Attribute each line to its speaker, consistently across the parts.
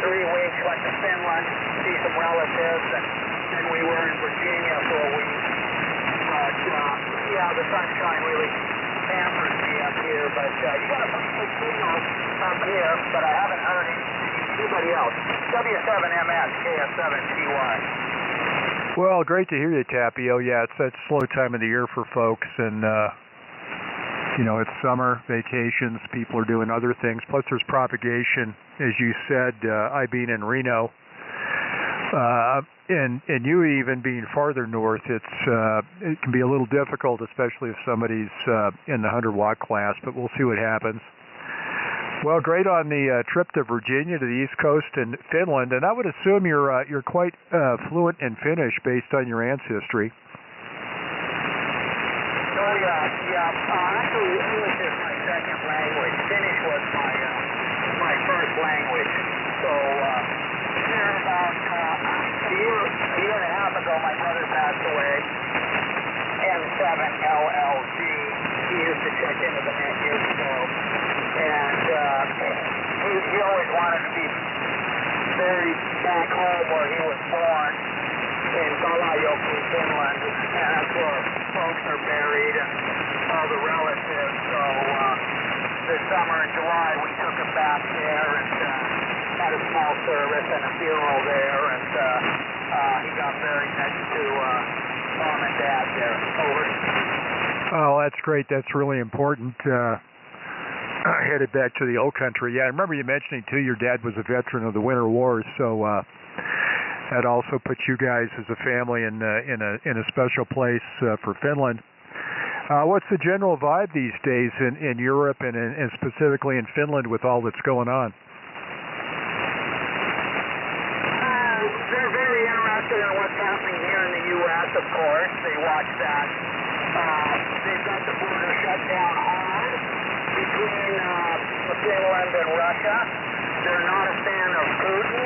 Speaker 1: 3 weeks, went to Finland, see some relatives, and then we were in Virginia for a week. But, yeah, the sunshine really hampers me up here, but you got a pretty good signal up here, but I haven't heard anybody else. W7MS, KF7TY.
Speaker 2: Well, great to hear you, Tapio. Yeah, it's that slow time of the year for folks, and you know, it's summer, vacations, people are doing other things. Plus, there's propagation, as you said. I being in Reno, and you even being farther north, it can be a little difficult, especially if somebody's in the 100-watt class. But we'll see what happens. Well, great on the trip to Virginia, to the East Coast, and Finland. And I would assume you're quite fluent in Finnish based on your ancestry.
Speaker 1: Oh, yeah. Actually, English is my second language. Finnish was my first language. So, here about a year and a half ago, my brother passed away. M7LLG. He used to check into the net years ago. And he always wanted to be buried back home where he was born, in Kalajoki, Finland, and that's where folks are buried and all the relatives. So this summer in July we took him back there and had a small service and a funeral there, and he got buried next to Mom and Dad there. Over.
Speaker 2: Oh, that's great. That's really important. Headed back to the old country. Yeah, I remember you mentioning too your dad was a veteran of the Winter Wars, so that also puts you guys as a family in a special place for Finland. What's the general vibe these days in Europe and specifically in Finland with all that's going on?
Speaker 1: They're very interested in what's happening here in the U.S., of course. They watch that. They've got the border shut down hard between Finland and Russia. They're not a fan of Putin,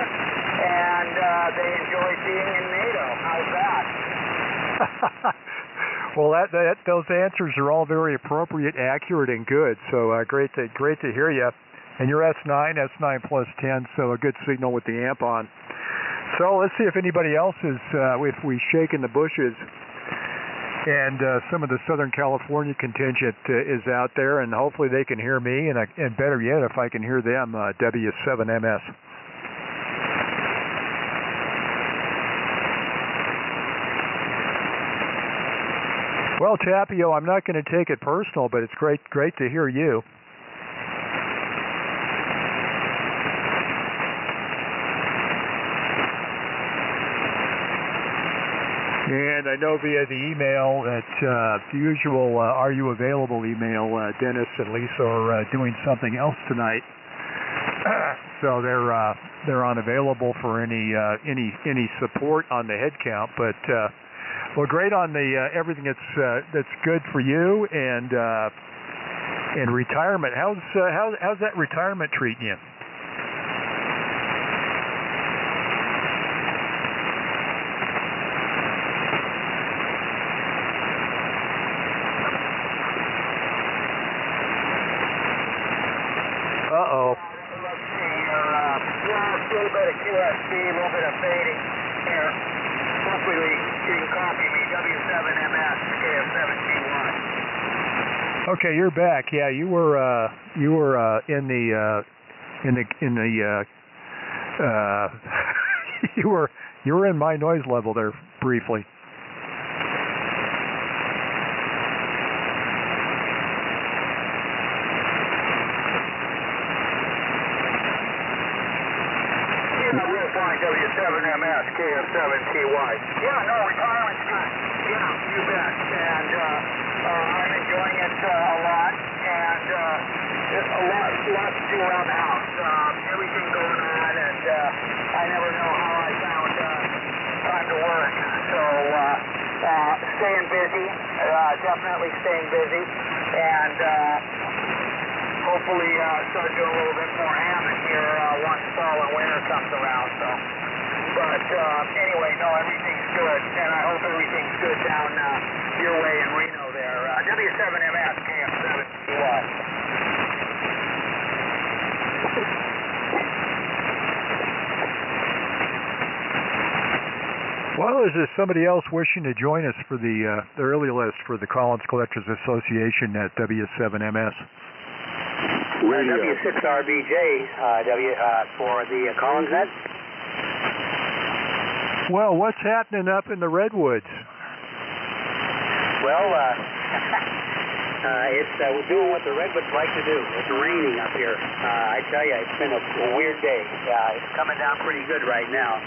Speaker 1: and they enjoy being in NATO. How's that?
Speaker 2: Well, those answers are all very appropriate, accurate, and good. So great to hear you. And you're S9 plus 10, so a good signal with the amp on. So let's see if anybody else is, if we shake in the bushes. And some of the Southern California contingent is out there, and hopefully they can hear me, and better yet, if I can hear them, W7MS. Well, Tapio, I'm not going to take it personal, but it's great to hear you. And I know via the email that the usual "Are you available?" email, Dennis and Lisa are doing something else tonight, so they're unavailable for any support on the head count. But well, great on the everything that's good for you and retirement. How's that retirement treating you? Uh-oh.
Speaker 1: Let's see here. Yeah, a little bit of QSB, a little bit of fading here. Hopefully you can copy me. W7MS, KF7TY.
Speaker 2: Okay, you're back. Yeah, you were in the you were in my noise level there briefly.
Speaker 1: W7MS, KF7TY. Yeah, no, retirement's good. Yeah, you bet. And I'm enjoying it a lot, and a lot to do around the house. Everything going on, and I never know how I found time to work. So staying busy, definitely staying busy, and hopefully start doing a little bit more hamming here once fall and winter comes around. So, but anyway, no, everything's good, and I hope everything's good down your way in Reno there. W7MS, KF7TY.
Speaker 2: fellas, is somebody else wishing to join us for the early list for the Collins Collectors Association at W7MS?
Speaker 1: W6RBJ, for the Collins Net.
Speaker 2: Well, what's happening up in the Redwoods?
Speaker 1: Well, it's doing what the Redwoods like to do. It's raining up here. I tell you, it's been a weird day. It's coming down pretty good right now.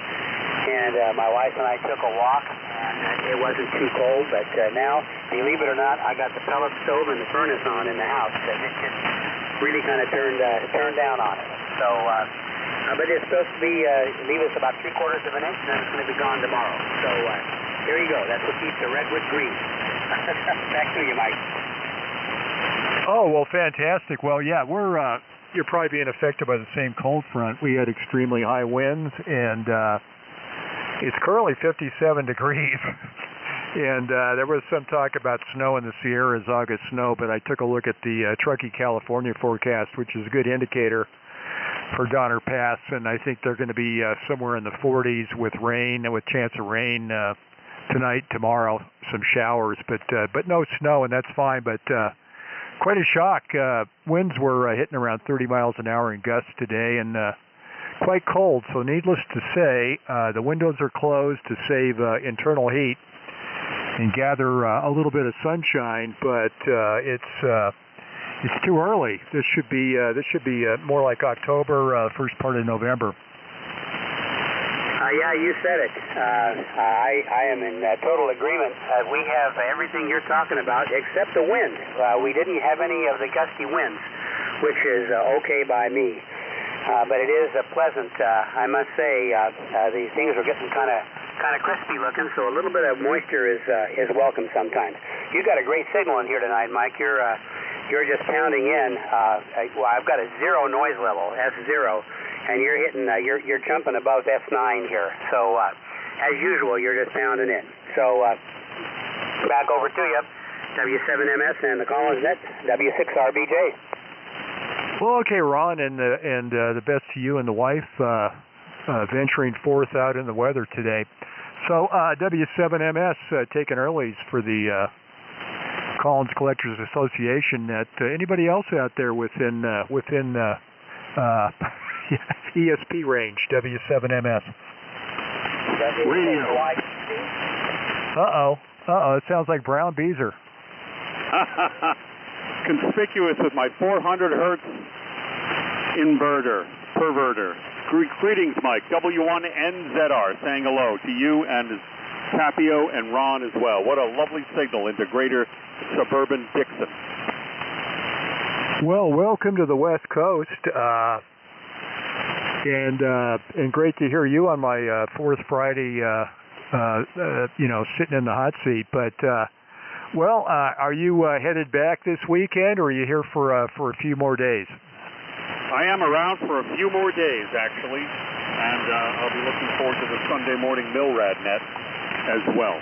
Speaker 1: And my wife and I took a walk, and it wasn't too cold. But now, believe it or not, I got the pellet stove and the furnace on in the house. And it just really kind of turned down on it. So, but it's supposed to be leave us about 3/4 of an inch, and then it's going to be gone tomorrow. So there you go. That's what keeps the redwood green. Back to you, Mike.
Speaker 2: Oh, well, fantastic. Well, yeah, you're probably being affected by the same cold front. We had extremely high winds, and it's currently 57 degrees. And there was some talk about snow in the Sierras, August snow, but I took a look at the Truckee, California forecast, which is a good indicator for Donner Pass, and I think they're going to be somewhere in the 40s with rain, with chance of rain tonight, tomorrow, some showers, but no snow, and that's fine. But quite a shock. Winds were hitting around 30 miles an hour in gusts today, and quite cold. So needless to say, the windows are closed to save internal heat and gather a little bit of sunshine. But it's too early. This should be more like October, first part of November.
Speaker 1: Yeah, you said it. I am in total agreement. We have everything you're talking about except the wind. We didn't have any of the gusty winds, which is okay by me. But it is pleasant, I must say. These things are getting kind of crispy looking, so a little bit of moisture is welcome sometimes. You got a great signal in here tonight, Mike. You're just pounding in. Well, I've got a 0 noise level, S0. And you're hitting, you're jumping above S9 here. So, as usual, you're just pounding in. So, back over to you, W7MS and the Collins Net, W6RBJ.
Speaker 2: Well, okay, Ron, and the best to you and the wife venturing forth out in the weather today. So, W7MS taking earlies for the Collins Collectors Association Net. Anybody else out there within ESP range, W7MS.
Speaker 3: Radio.
Speaker 2: It sounds like Brown Beezer.
Speaker 3: Conspicuous with my 400 hertz perverter. Greetings, Mike. W1NZR saying hello to you and Tapio and Ron as well. What a lovely signal into greater suburban Dixon.
Speaker 2: Well, welcome to the West Coast. And great to hear you on my fourth Friday, sitting in the hot seat. But are you headed back this weekend, or are you here for a few more days?
Speaker 3: I am around for a few more days, actually, and I'll be looking forward to the Sunday morning Milrad Net as well.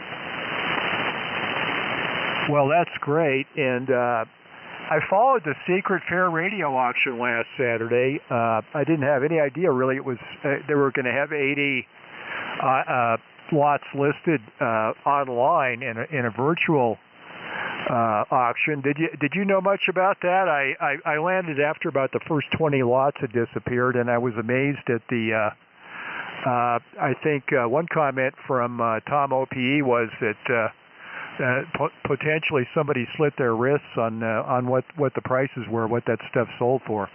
Speaker 2: Well, that's great, and I followed the Secret Fair radio auction last Saturday. I didn't have any idea, really. It was they were going to have 80 lots listed online in a virtual auction. Did you know much about that? I landed after about the first 20 lots had disappeared, and I was amazed at the. I think one comment from Tom OPE was that. Potentially somebody slit their wrists on what the prices were, what that stuff sold for.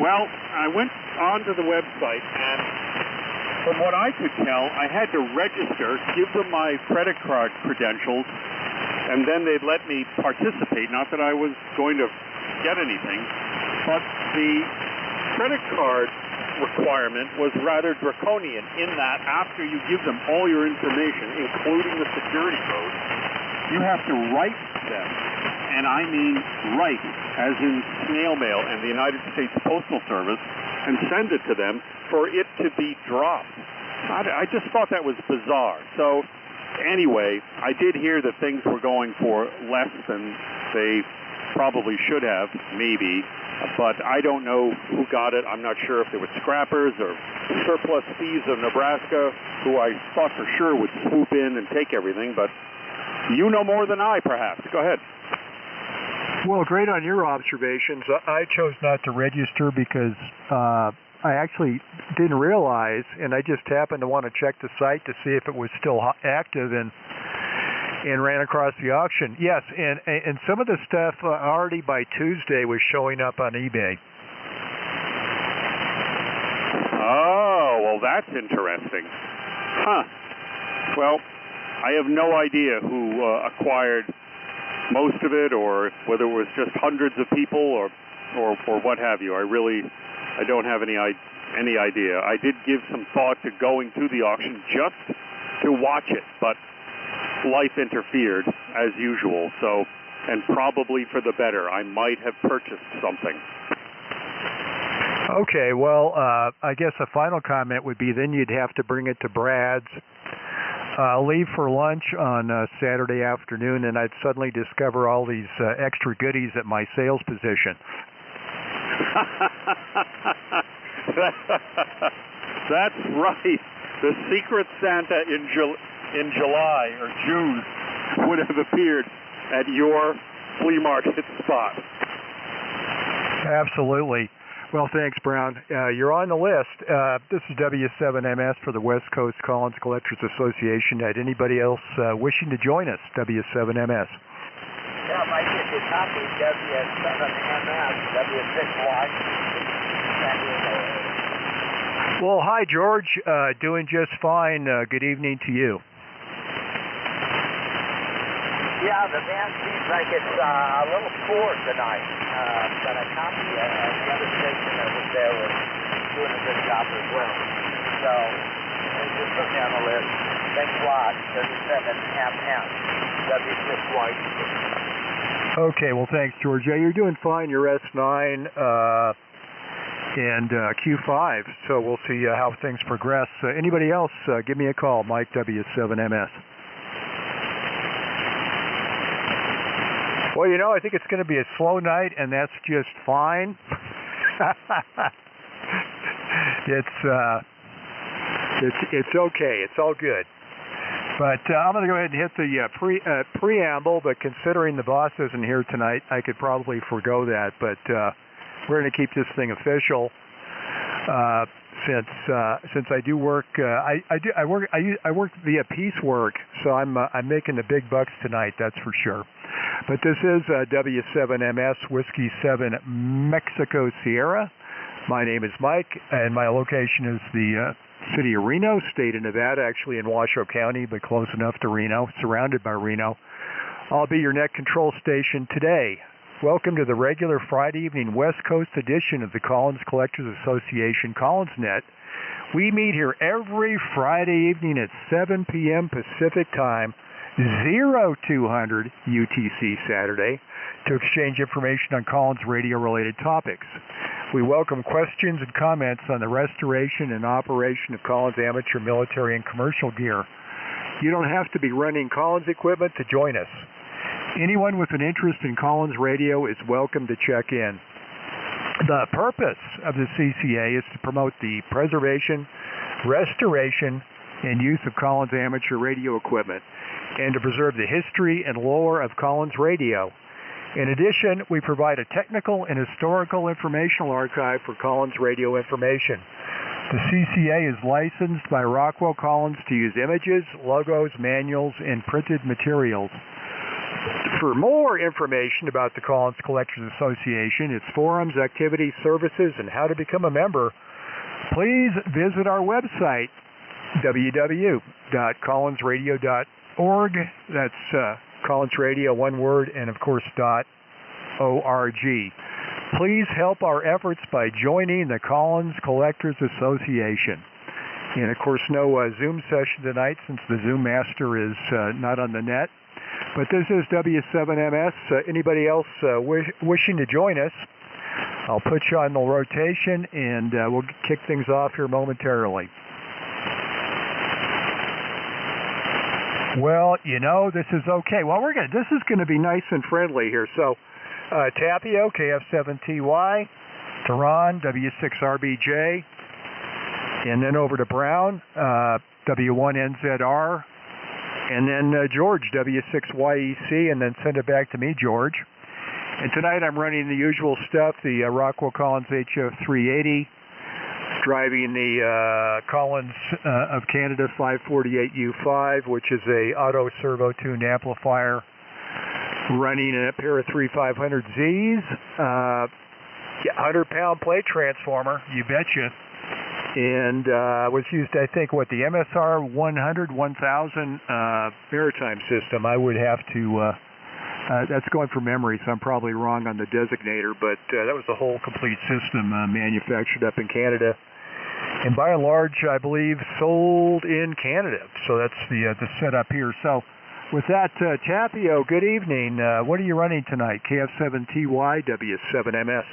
Speaker 3: Well, I went onto the website, and from what I could tell, I had to register, give them my credit card credentials, and then they'd let me participate. Not that I was going to get anything, but the credit card requirement was rather draconian in that after you give them all your information, including the security code, you have to write them, and I mean write, as in snail mail and the United States Postal Service, and send it to them for it to be dropped. I just thought that was bizarre. So anyway, I did hear that things were going for less than they probably should have, maybe, but I don't know who got it. I'm not sure if they were scrappers or surplus thieves of Nebraska, who I thought for sure would swoop in and take everything, but you know more than I, perhaps. Go ahead.
Speaker 2: Well, great on your observations. I chose not to register because I actually didn't realize, and I just happened to want to check the site to see if it was still active, and ran across the auction. Yes, and some of the stuff already by Tuesday was showing up on eBay.
Speaker 3: Oh, well, that's interesting. Huh. Well, I have no idea who acquired most of it, or whether it was just hundreds of people, or what have you. I don't have any idea. I did give some thought to going to the auction just to watch it, but life interfered as usual. So, and probably for the better. I might have purchased something.
Speaker 2: Okay, well, I guess a final comment would be then you'd have to bring it to Brad's. Leave for lunch on Saturday afternoon, and I'd suddenly discover all these extra goodies at my sales position.
Speaker 3: That's right. The Secret Santa in July or June would have appeared at your flea market spot.
Speaker 2: Absolutely. Well, thanks, Brown. You're on the list. This is W7MS for the West Coast Collins Collectors Association. Anybody else wishing to join us? W7MS.
Speaker 1: Yeah, Mike, if you copy W7MS, W6Y.
Speaker 2: Well, hi, George. Doing just fine. Good evening to you.
Speaker 1: Yeah, the band seems like it's a little poor tonight, but I copy the other station that was there was doing a good job as well. So, just put me on the list. Thanks a lot. 37MS, W6Y.
Speaker 2: Okay, well, thanks, George. Yeah, you're doing fine. You're S9 and Q5, so we'll see how things progress. Anybody else, give me a call, Mike, W7MS. Well, you know, I think it's going to be a slow night, and that's just fine. It's okay. It's all good. But I'm going to go ahead and hit the preamble, but considering the boss isn't here tonight, I could probably forego that. But we're going to keep this thing official since I do work. I work via piecework, so I'm making the big bucks tonight. That's for sure. But this is W7MS Whiskey 7 Mexico Sierra. My name is Mike, and my location is the city of Reno, state of Nevada, actually in Washoe County, but close enough to Reno, surrounded by Reno. I'll be your net control station today. Welcome to the regular Friday evening West Coast edition of the Collins Collectors Association Collins Net. We meet here every Friday evening at 7 p.m. Pacific Time, 0200 UTC Saturday, to exchange information on Collins radio-related topics. We welcome questions and comments on the restoration and operation of Collins amateur, military, and commercial gear. You don't have to be running Collins equipment to join us. Anyone with an interest in Collins radio is welcome to check in. The purpose of the CCA is to promote the preservation, restoration, and use of Collins amateur radio equipment, and to preserve the history and lore of Collins radio. In addition, we provide a technical and historical informational archive for Collins radio information. The CCA is licensed by Rockwell Collins to use images, logos, manuals, and printed materials. For more information about the Collins Collectors Association, its forums, activities, services, and how to become a member, please visit our website, www.collinsradio.org. That's Collins Radio, one word, and of course, .org. Please help our efforts by joining the Collins Collectors Association. And of course, no Zoom session tonight since the Zoom master is not on the net. But this is W7MS. Anybody else wishing to join us, I'll put you on the rotation, and we'll kick things off here momentarily. Well, you know, this is okay. Well, this is going to be nice and friendly here. So Tapio, KF7TY, Tehran, W6RBJ, and then over to Brown, W1NZR, and then George, W6YEC, and then send it back to me, George. And tonight I'm running the usual stuff, the Rockwell Collins HF380, driving the Collins of Canada 548U5, which is a auto servo tuned amplifier, running a pair of 3500Zs, 100-pound plate transformer, you betcha. And was used, I think, what, the MSR 100, 1000 maritime system. I would have to, that's going from memory, so I'm probably wrong on the designator, but that was the whole complete system manufactured up in Canada. And by and large, I believe, sold in Canada. So that's the setup here. So with that, Tapio, good evening. What are you running tonight? KF7TY, W7MS.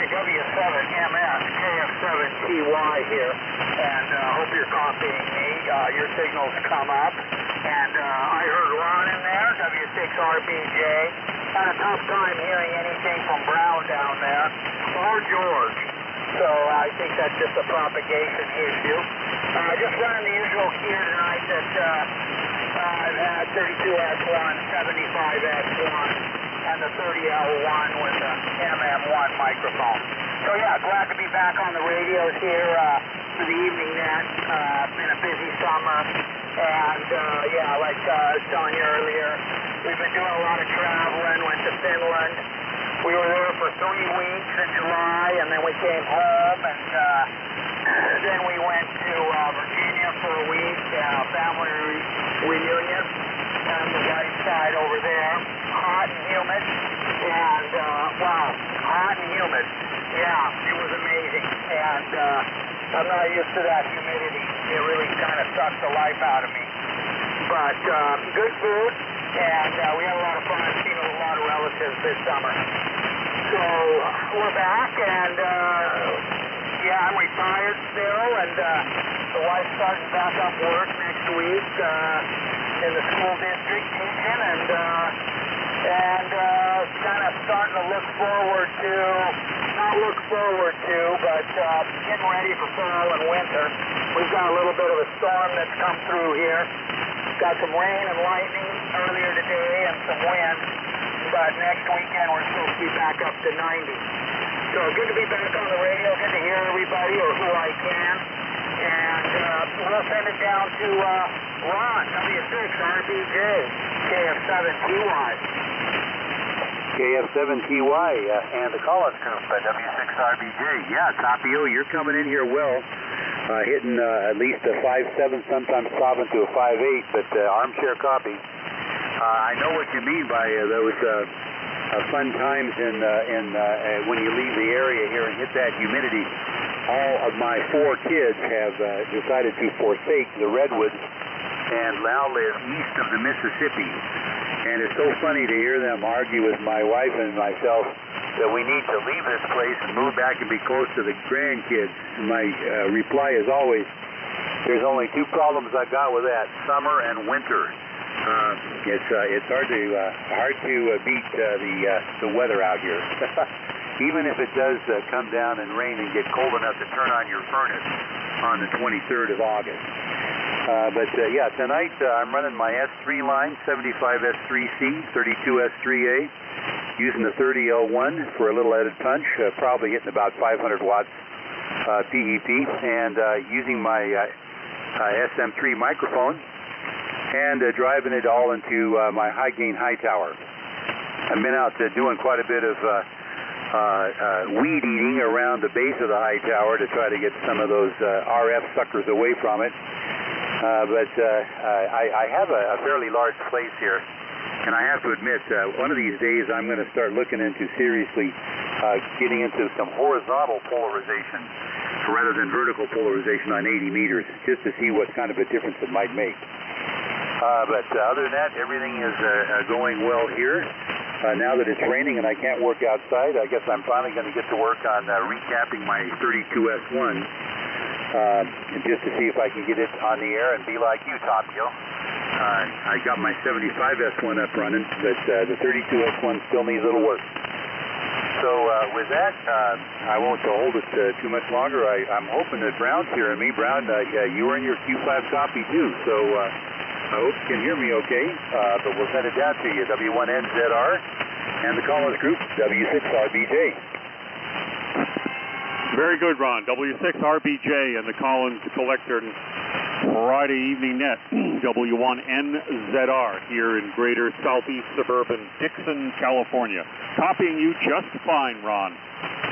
Speaker 1: W7MS, KF7TY here, and hope you're copying me. Your signals come up, and I heard Ron in there, W6RBJ. Had a tough time hearing anything from Brown down there, or George. So I think that's just a propagation issue. Just running the usual gear tonight that I've had 32S1, 75S1, and the 30L1 with the MM1 microphone. So yeah, glad to be back on the radios here for the evening net. Been a busy summer, and yeah, like I was telling you earlier, we've been doing a lot of traveling. Went to Finland. We were there for 3 weeks in July, and then we came home, and then we went to Virginia for a week, family reunion, on the right side over there. Hot and humid, and wow, hot and humid. Yeah, it was amazing, and I'm not used to that humidity. It really kind of sucks the life out of me. But good food, and we had a lot of fun seeing a lot of relatives this summer. So we're back, and yeah, I'm retired still, and the wife's starting back up work next week in the school district teaching, and kind of starting to look forward to, not look forward to, but getting ready for fall and winter. We've got a little bit of a storm that's come through here. Got some rain and lightning earlier today and some wind, but next weekend we're supposed to be back up to 90. So good to be back on the radio, good to hear everybody, or who I can. And we'll send it down to Ron, W6RBJ, KF7TY.
Speaker 4: KF7TY and the Collins Group, W6RBJ. Yeah, Tapio, you're coming in here well, hitting at least a 5.7, sometimes popping to a 5.8, but armchair copy. I know what you mean by those fun times when you leave the area here and hit that humidity. All of my 4 kids have decided to forsake the redwoods and now live east of the Mississippi. And it's so funny to hear them argue with my wife and myself that we need to leave this place and move back and be close to the grandkids. My reply is always, there's only 2 problems I got with that, summer and winter. It's hard to beat the weather out here. Even if it does come down and rain and get cold enough to turn on your furnace on the 23rd of August. But yeah, tonight I'm running my S3 line, 75S3C, 32S3A, using the 30L1 for a little added punch, probably hitting about 500 watts PEP, and using my SM3 microphone, and driving it all into my high-gain high tower. I've been out doing quite a bit of weed eating around the base of the high tower to try to get some of those RF suckers away from it. But I have a fairly large place here, and I have to admit, one of these days I'm going to start looking into seriously getting into some horizontal polarization rather than vertical polarization on 80 meters, just to see what kind of a difference it might make. But other than that, everything is going well here. Now that it's raining and I can't work outside, I guess I'm finally going to get to work on recapping my 32S1. Just to see if I can get it on the air and be like you, Tapio. I got my 75S1 up running, but the 32S1 still needs a little work. So with that, I won't hold it too much longer. I'm hoping that Brown's hearing me. Brown, you were in your Q5 copy too, so I hope you can hear me okay. But we'll send it down to you, W1NZR, and the Collins Group, W6RBJ.
Speaker 3: Very good, Ron. W6RBJ and the Collins Collector Friday Evening Net, W1NZR, here in greater southeast suburban Dixon, California. Copying you just fine, Ron.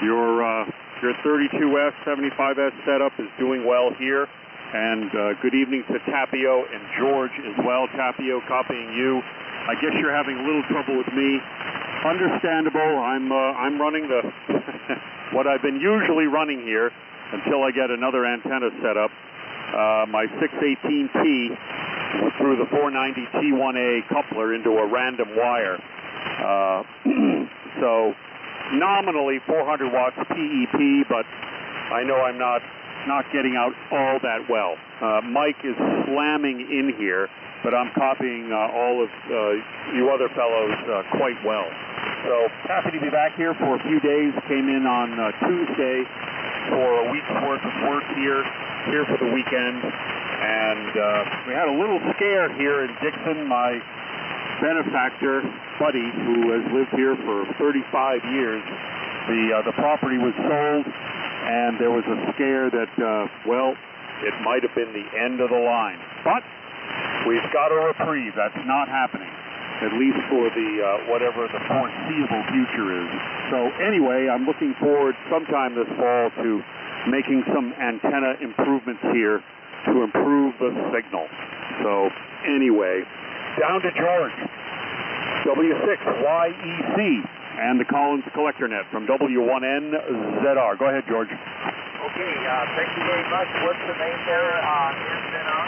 Speaker 3: Your 32S, 75S setup is doing well here. And good evening to Tapio and George as well. Tapio, copying you. I guess you're having a little trouble with me. Understandable. I'm running the what I've been usually running here until I get another antenna set up. My 618T through the 490T1A coupler into a random wire. So nominally 400 watts PEP, but I know I'm not getting out all that well. Mike is slamming in here, but I'm copying all of you other fellows quite well. So happy to be back here for a few days. Came in on Tuesday for a week's worth of work here for the weekend, and we had a little scare here in Dixon. My benefactor, Buddy, who has lived here for 35 years, the property was sold, and there was a scare that, well, it might have been the end of the line. But we've got a reprieve. That's not happening, at least for the whatever the foreseeable future is. So anyway, I'm looking forward sometime this fall to making some antenna improvements here to improve the signal. So anyway, down to George, W6YEC, and the Collins Collector Net from W1NZR. Go ahead, George.
Speaker 1: Okay, thank you very much. What's the name there on NZR?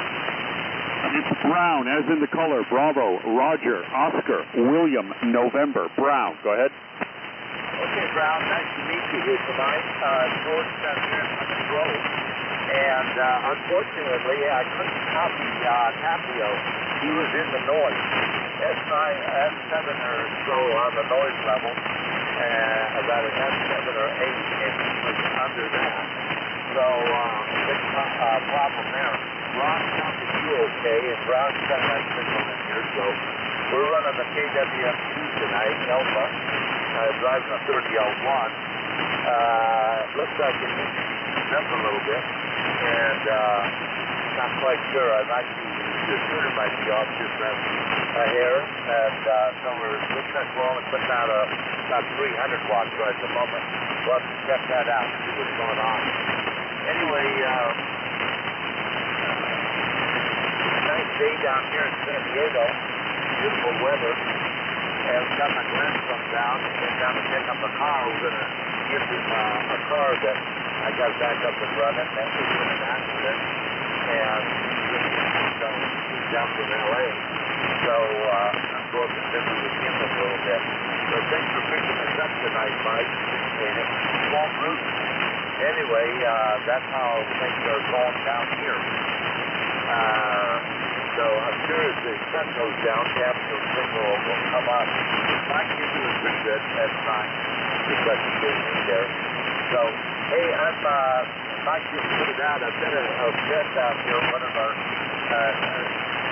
Speaker 3: It's Brown, as in the color. Bravo, Roger, Oscar, William, November. Brown, go ahead.
Speaker 1: Okay, Brown, nice to meet you here tonight. George down here in Plymouth Road. And unfortunately, I couldn't copy Tapio. He was in the noise. S7 or so on the noise level. About an S7 or 8, and he was under that. So, big problem there. Ron counted you okay, and Brown sent that signal in here, so we're running the KWM2 tonight, Alpha, driving a 30L1. Looks like it needs to be tuned up a little bit, and not quite sure. The tuner might be off just a hair, and so looks like we're only putting out about 300 watts right at the moment. We'll have to check that out and see what's going on. Anyway, nice day down here in San Diego, beautiful weather, and we got my grandson down. He came down to pick up a car. We're going to give him a car that I got back up and running, and was in an accident, and he's down from LA. So I'm going to visit with him a little bit. So thanks for picking us up tonight, Mike. Appreciate it. Won't root. Anyway, that's how things are going down here. So I'm sure as the sun goes down, Tapio signal will come up. Mike, you do it pretty good. That's fine. Just like you did me there. So, hey, Mike just put it out. I've got a vet out here, one of our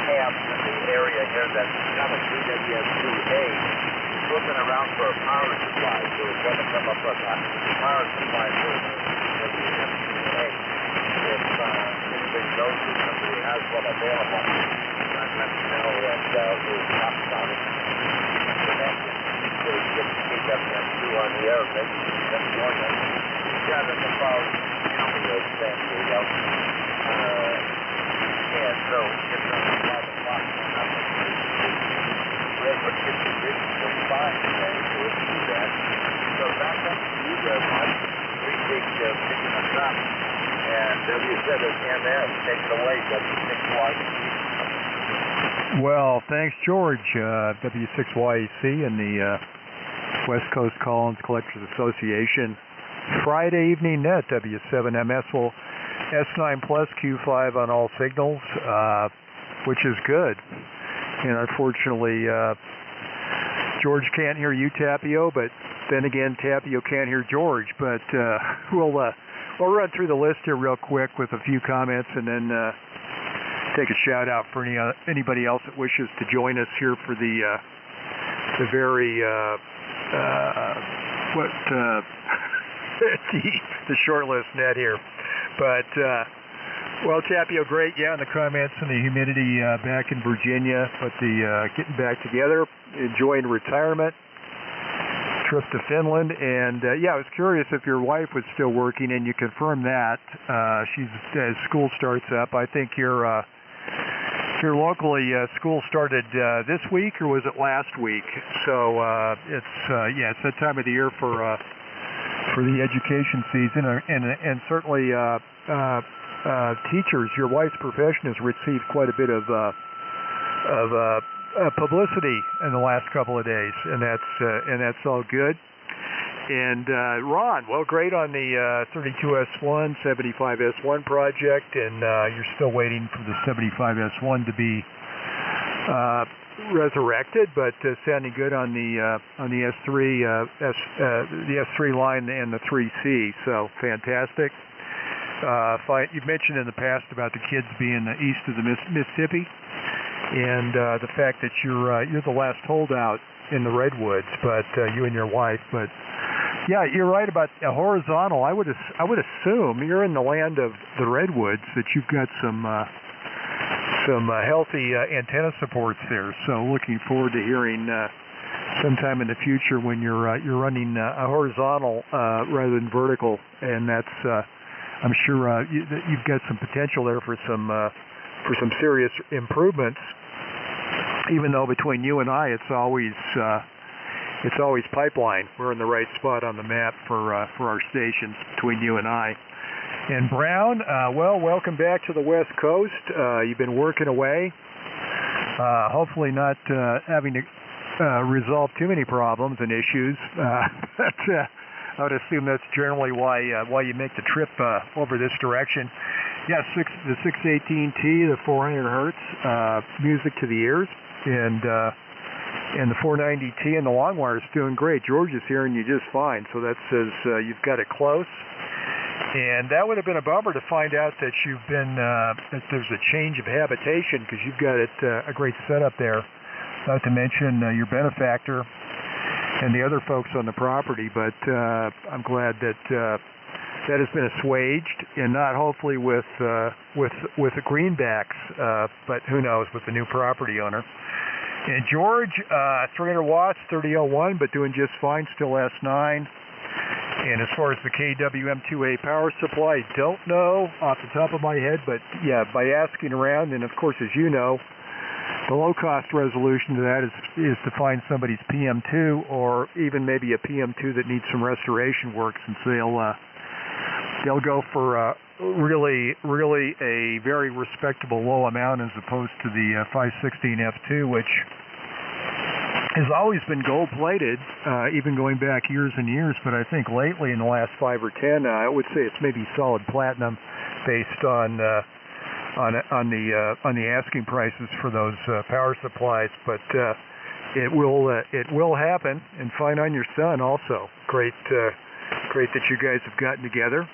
Speaker 1: camps in the area here that's got a KWM2A. He's looking around for a power supply, so he's going to come up with a power supply for the KWM2A. If anybody knows if somebody has one available, let me know, and we'll talk about it. So we get KWM2 on the air, maybe we can join us. We've got it about county of San Diego. And so it's on 5 o'clock. We have a good condition for 5 today, so let's do that. So back up to you there, Mike. Appreciate you picking us up. And W7NS, take it away, W6YEC.
Speaker 2: Well, thanks, George. W6YEC and the West Coast Collins Collectors Association. Friday Evening Net, W7MS will S9 Plus Q5 on all signals. which is good. And unfortunately, George can't hear you, Tapio, but then again, Tapio can't hear George. But we'll run through the list here real quick with a few comments, and then take a shout out for anybody else that wishes to join us here for the very the short list net here. But well, Tapio, great. Yeah, and the comments on the humidity back in Virginia, but the getting back together, enjoying retirement, trip to Finland, and yeah, I was curious if your wife was still working, and you confirmed that. She's as school starts up. I think here locally, school started this week, or was it last week? So it's yeah, it's that time of the year for the education season, and certainly teachers. Your wife's profession has received quite a bit of publicity in the last couple of days, and that's all good. And Ron, well, great on the 32S1, 75S1 project, and you're still waiting for the 75S1 to be resurrected, but sounding good on the S3 the S3 line and the 3C. So fantastic. You've mentioned in the past about the kids being east of the Mississippi, and the fact that you're the last holdout in the redwoods, but you and your wife. But yeah, you're right about horizontal. I would assume you're in the land of the redwoods, that you've got some healthy antenna supports there. So looking forward to hearing sometime in the future when you're running a horizontal rather than vertical, and that's I'm sure you've got some potential there for some serious improvements. Even though between you and I, it's always pipeline. We're in the right spot on the map for our stations between you and I. And Brown, well, welcome back to the West Coast. You've been working away, hopefully not having to resolve too many problems and issues. But I would assume that's generally why you make the trip over this direction. Yeah, the 618T, the 400 hertz, music to the ears, and the 490T and the long wire is doing great. George is hearing you just fine, so that says you've got it close. And that would have been a bummer to find out that you've been that there's a change of habitation, because you've got it a great setup there. Not to mention your benefactor and the other folks on the property. But I'm glad that that has been assuaged, and not hopefully with the greenbacks, but who knows with the new property owner. And George, 300 watts, 3001, but doing just fine, still S9. And as far as the KWM2A power supply, I don't know off the top of my head, but yeah, by asking around, and of course, as you know, the low-cost resolution to that is to find somebody's PM2, or even maybe a PM2 that needs some restoration work, since they'll go for really a very respectable low amount, as opposed to the 516 F2, which has always been gold-plated, even going back years and years. But I think lately, in the last 5 or 10, I would say it's maybe solid platinum, based on the asking prices for those power supplies. But it will happen. And fine on your son also. Great that you guys have gotten together.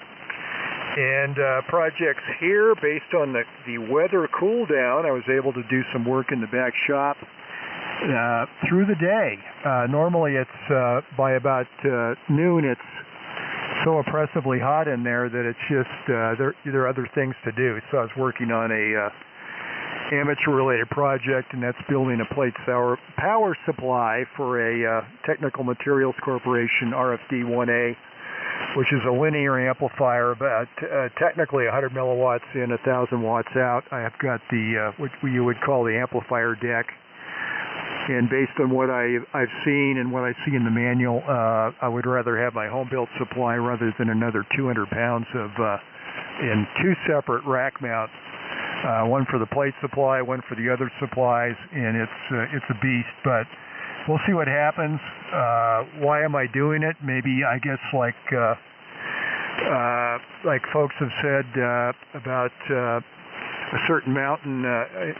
Speaker 2: And projects here, based on the weather cool down, I was able to do some work in the back shop through the day. Normally it's by about noon, it's so oppressively hot in there that it's just there are other things to do. So I was working on a amateur-related project, and that's building a plate power supply for a Technical Materials Corporation RFD-1A, which is a linear amplifier, about technically 100 milliwatts in, 1,000 watts out. I have got the what you would call the amplifier deck. And based on what I've seen and what I see in the manual, I would rather have my home-built supply rather than another 200 pounds of in 2 separate rack mounts, one for the plate supply, one for the other supplies, and it's a beast. But we'll see what happens. Why am I doing it? Maybe, I guess, like folks have said about a certain mountain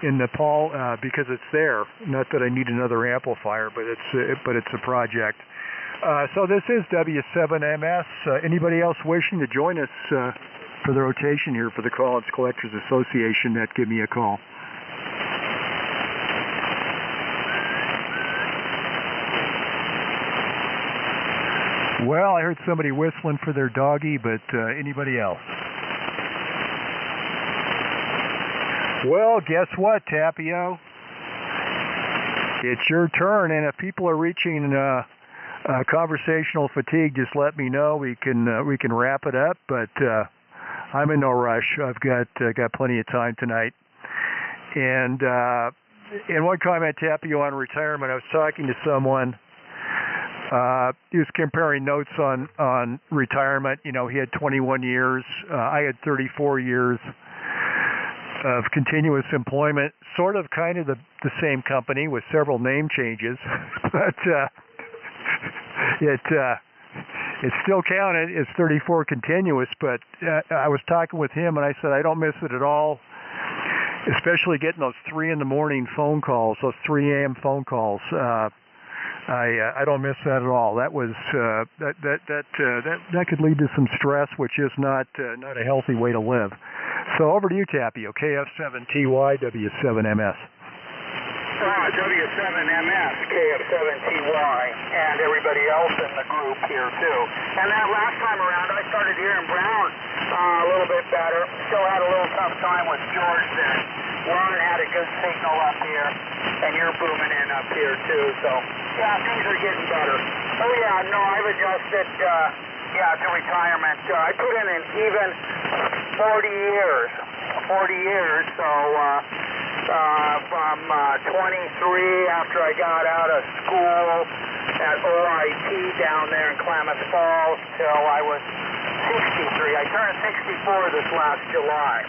Speaker 2: in Nepal because it's there. Not that I need another amplifier, but it's a project. So this is W7MS. Anybody else wishing to join us for the rotation here for the College Collectors Association Net, give me a call. Well, I heard somebody whistling for their doggy, but anybody else? Well, guess what, Tapio? It's your turn, and if people are reaching conversational fatigue, just let me know. We can wrap it up, but I'm in no rush. I've got plenty of time tonight. And one comment, Tapio, on retirement. I was talking to someone. He was comparing notes on retirement. You know, he had 21 years. I had 34 years of continuous employment, sort of kind of the same company with several name changes, but it still counted as 34 continuous. But I was talking with him, and I said I don't miss it at all, especially getting those 3 in the morning phone calls, those 3 a.m. phone calls. I don't miss that at all. That was that could lead to some stress, which is not a healthy way to live. So over to you, Tapio. KF7TY W7MS.
Speaker 1: W7MS, KF7TY, and everybody else in the group here too. And that last time around, I started hearing Brown a little bit better. Still had a little tough time with George there. Ron had a good signal up here, and you're booming in up here too. So yeah, things are getting better. Oh yeah, no, I've adjusted. To retirement. I put in an even 40 years. 40 years. So from 23 after I got out of school at OIT down there in Klamath Falls till I was 63. I turned 64 this last July.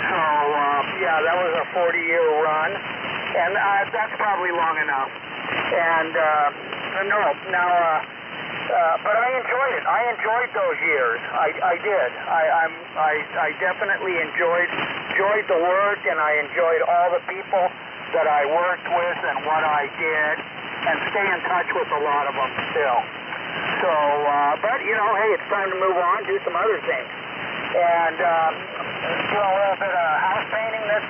Speaker 1: So yeah, that was a 40-year run, and that's probably long enough. And but I enjoyed it. I enjoyed those years. I did. I definitely enjoyed the work, and I enjoyed all the people that I worked with and what I did, and stay in touch with a lot of them still. So, but you know, hey, it's time to move on, do some other things, and do a little bit of house painting this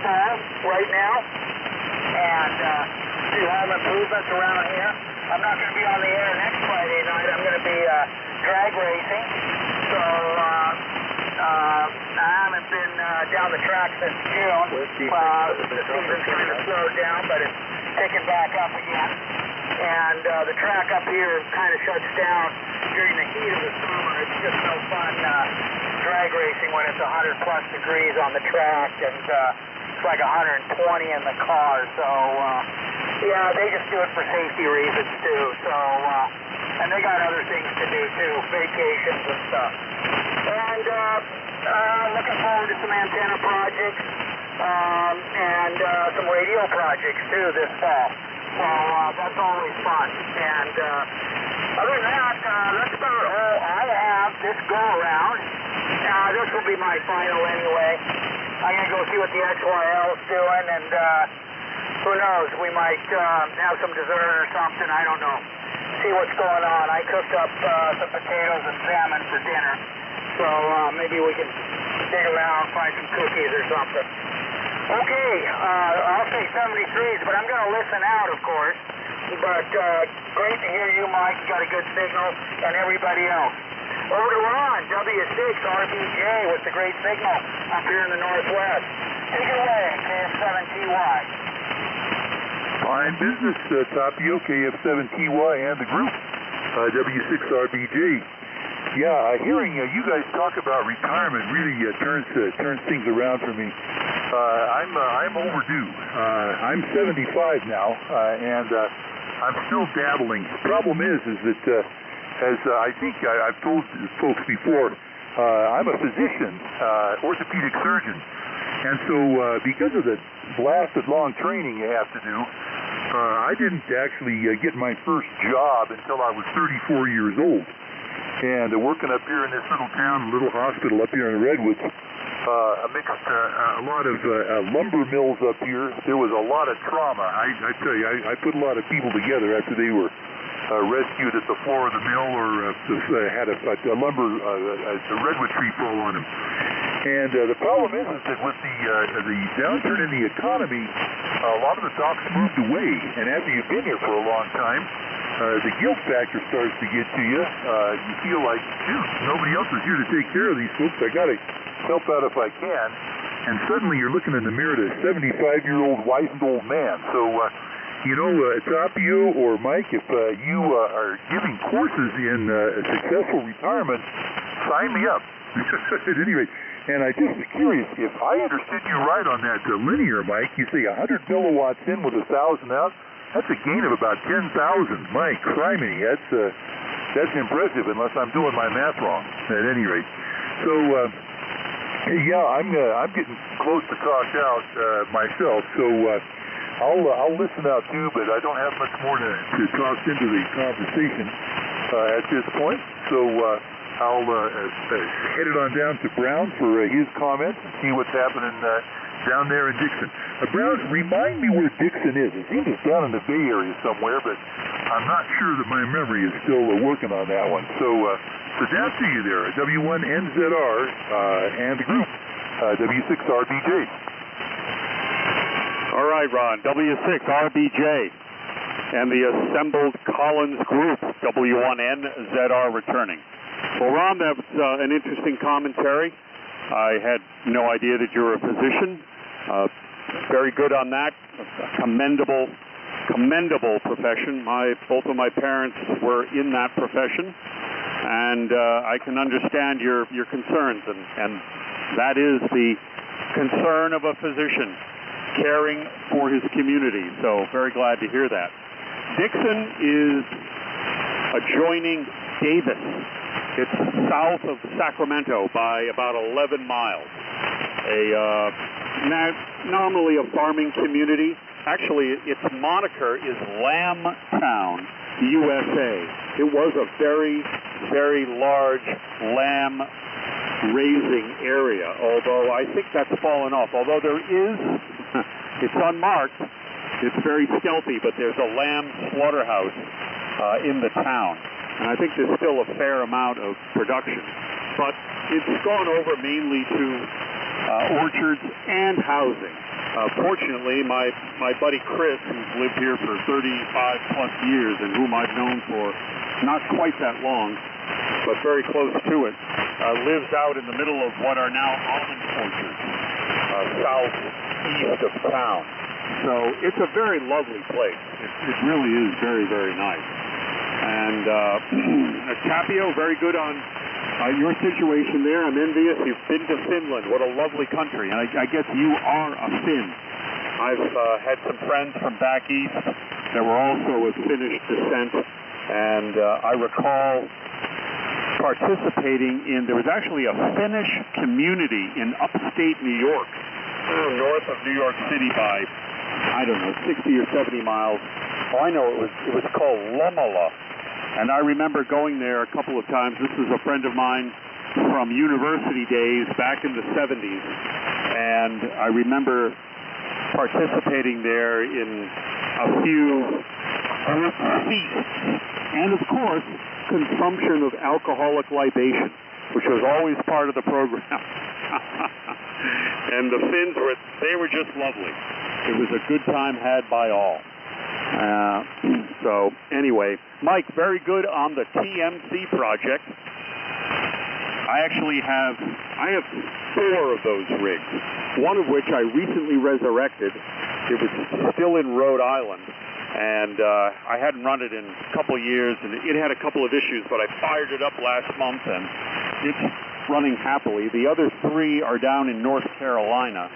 Speaker 1: fall right now, and do home improvements around here. I'm not going to be on the air next Friday night. I'm going to be drag racing. So I haven't been down the track since June. The season's kind of slowed down, but it's picking back up again. And the track up here kind of shuts down during the heat of the summer. It's just no fun drag racing when it's 100-plus degrees on the track, and it's like 120 in the car. So yeah, they just do it for safety reasons too. So and they got other things to do too, vacations and stuff. And looking forward to some antenna projects and some radio projects too this fall. So that's always fun. And other than that, that's about all I have this go around. This will be my final anyway. I'm gonna go see what the XYL's doing, and who knows, we might have some dessert or something, I don't know. See what's going on. I cooked up some potatoes and salmon for dinner, so maybe we can dig around, find some cookies or something. Okay, I'll say 73s, but I'm going to listen out, of course. But great to hear you, Mike. You got a good signal, and everybody else. Over to Ron, W6RBJ with the great signal up here in the Northwest. Take it away, KF7TY.
Speaker 5: Fine business, Tapio, KF7TY, and the group, W6RBJ. Yeah, hearing you guys talk about retirement really turns things around for me. I'm overdue. I'm 75 now, and I'm still dabbling. The problem is that as I think I've told folks before, I'm a physician, orthopedic surgeon, and so because of the blasted long training you have to do, I didn't actually get my first job until I was 34 years old. And working up here in this little town, little hospital up here in the Redwoods, a lot of lumber mills up here. There was a lot of trauma. I tell you, I put a lot of people together after they were rescued at the floor of the mill or had a redwood tree fall on them. And the problem is that with the downturn in the economy, a lot of the docks moved away. And after you've been here for a long time, the guilt factor starts to get to you. You feel like, shoot, nobody else is here to take care of these folks. I got to help out if I can. And suddenly you're looking in the mirror at a 75-year-old wizened old man. So, Tapio or Mike, if you are giving courses in successful retirement, sign me up. At any rate, and I just was curious, if I understood you right on that linear, Mike, you say 100 milliwatts in with 1,000 out, that's a gain of about 10,000. Mike, criminy, that's impressive unless I'm doing my math wrong, at any rate. So, yeah, I'm getting close to talked out myself, so I'll listen out too, but I don't have much more to toss into the conversation at this point. So I'll head it on down to Brown for his comments and see what's happening down there in Dixon. Brown, remind me where Dixon is. It seems it's down in the Bay Area somewhere, but I'm not sure that my memory is still working on that one. So down to you there, W1NZR and the group, W6RBJ.
Speaker 3: All right, Ron, W6RBJ and the assembled Collins group, W1NZR returning. Well, Ron, that was an interesting commentary. I had no idea that you were a physician. Very good on that. Commendable profession. Both of my parents were in that profession, and I can understand your concerns, and that is the concern of a physician, caring for his community. So very glad to hear that. Dixon is adjoining Davis. It's south of Sacramento by about 11 miles. Nominally a farming community. Actually, its moniker is Lamb Town, USA. It was a very, very large lamb raising area, although I think that's fallen off. Although there is, it's unmarked, it's very stealthy, but there's a lamb slaughterhouse in the town. And I think there's still a fair amount of production. But it's gone over mainly to orchards and housing. Fortunately, my buddy Chris, who's lived here for 35-plus years and whom I've known for not quite that long, but very close to it, lives out in the middle of what are now almond orchards, southeast of town. So it's a very lovely place. It really is very, very nice. And Tapio, very good on your situation there. I'm envious. You've been to Finland. What a lovely country. And I guess you are a Finn. I've had some friends from back east that were also of Finnish descent. And I recall participating in, there was actually a Finnish community in upstate New York, north of New York City by, I don't know, 60 or 70 miles. Oh, I know it was called Lomala. And I remember going there a couple of times. This was a friend of mine from university days back in the 70s. And I remember participating there in a few feasts. And, of course, consumption of alcoholic libation, which was always part of the program. And the Finns were just lovely. It was a good time had by all. So anyway, Mike, very good on the TMC project. I have 4 of those rigs, one of which I recently resurrected. It was still in Rhode Island, and I hadn't run it in a couple of years, and it had a couple of issues, but I fired it up last month, and it's running happily. The other 3 are down in North Carolina.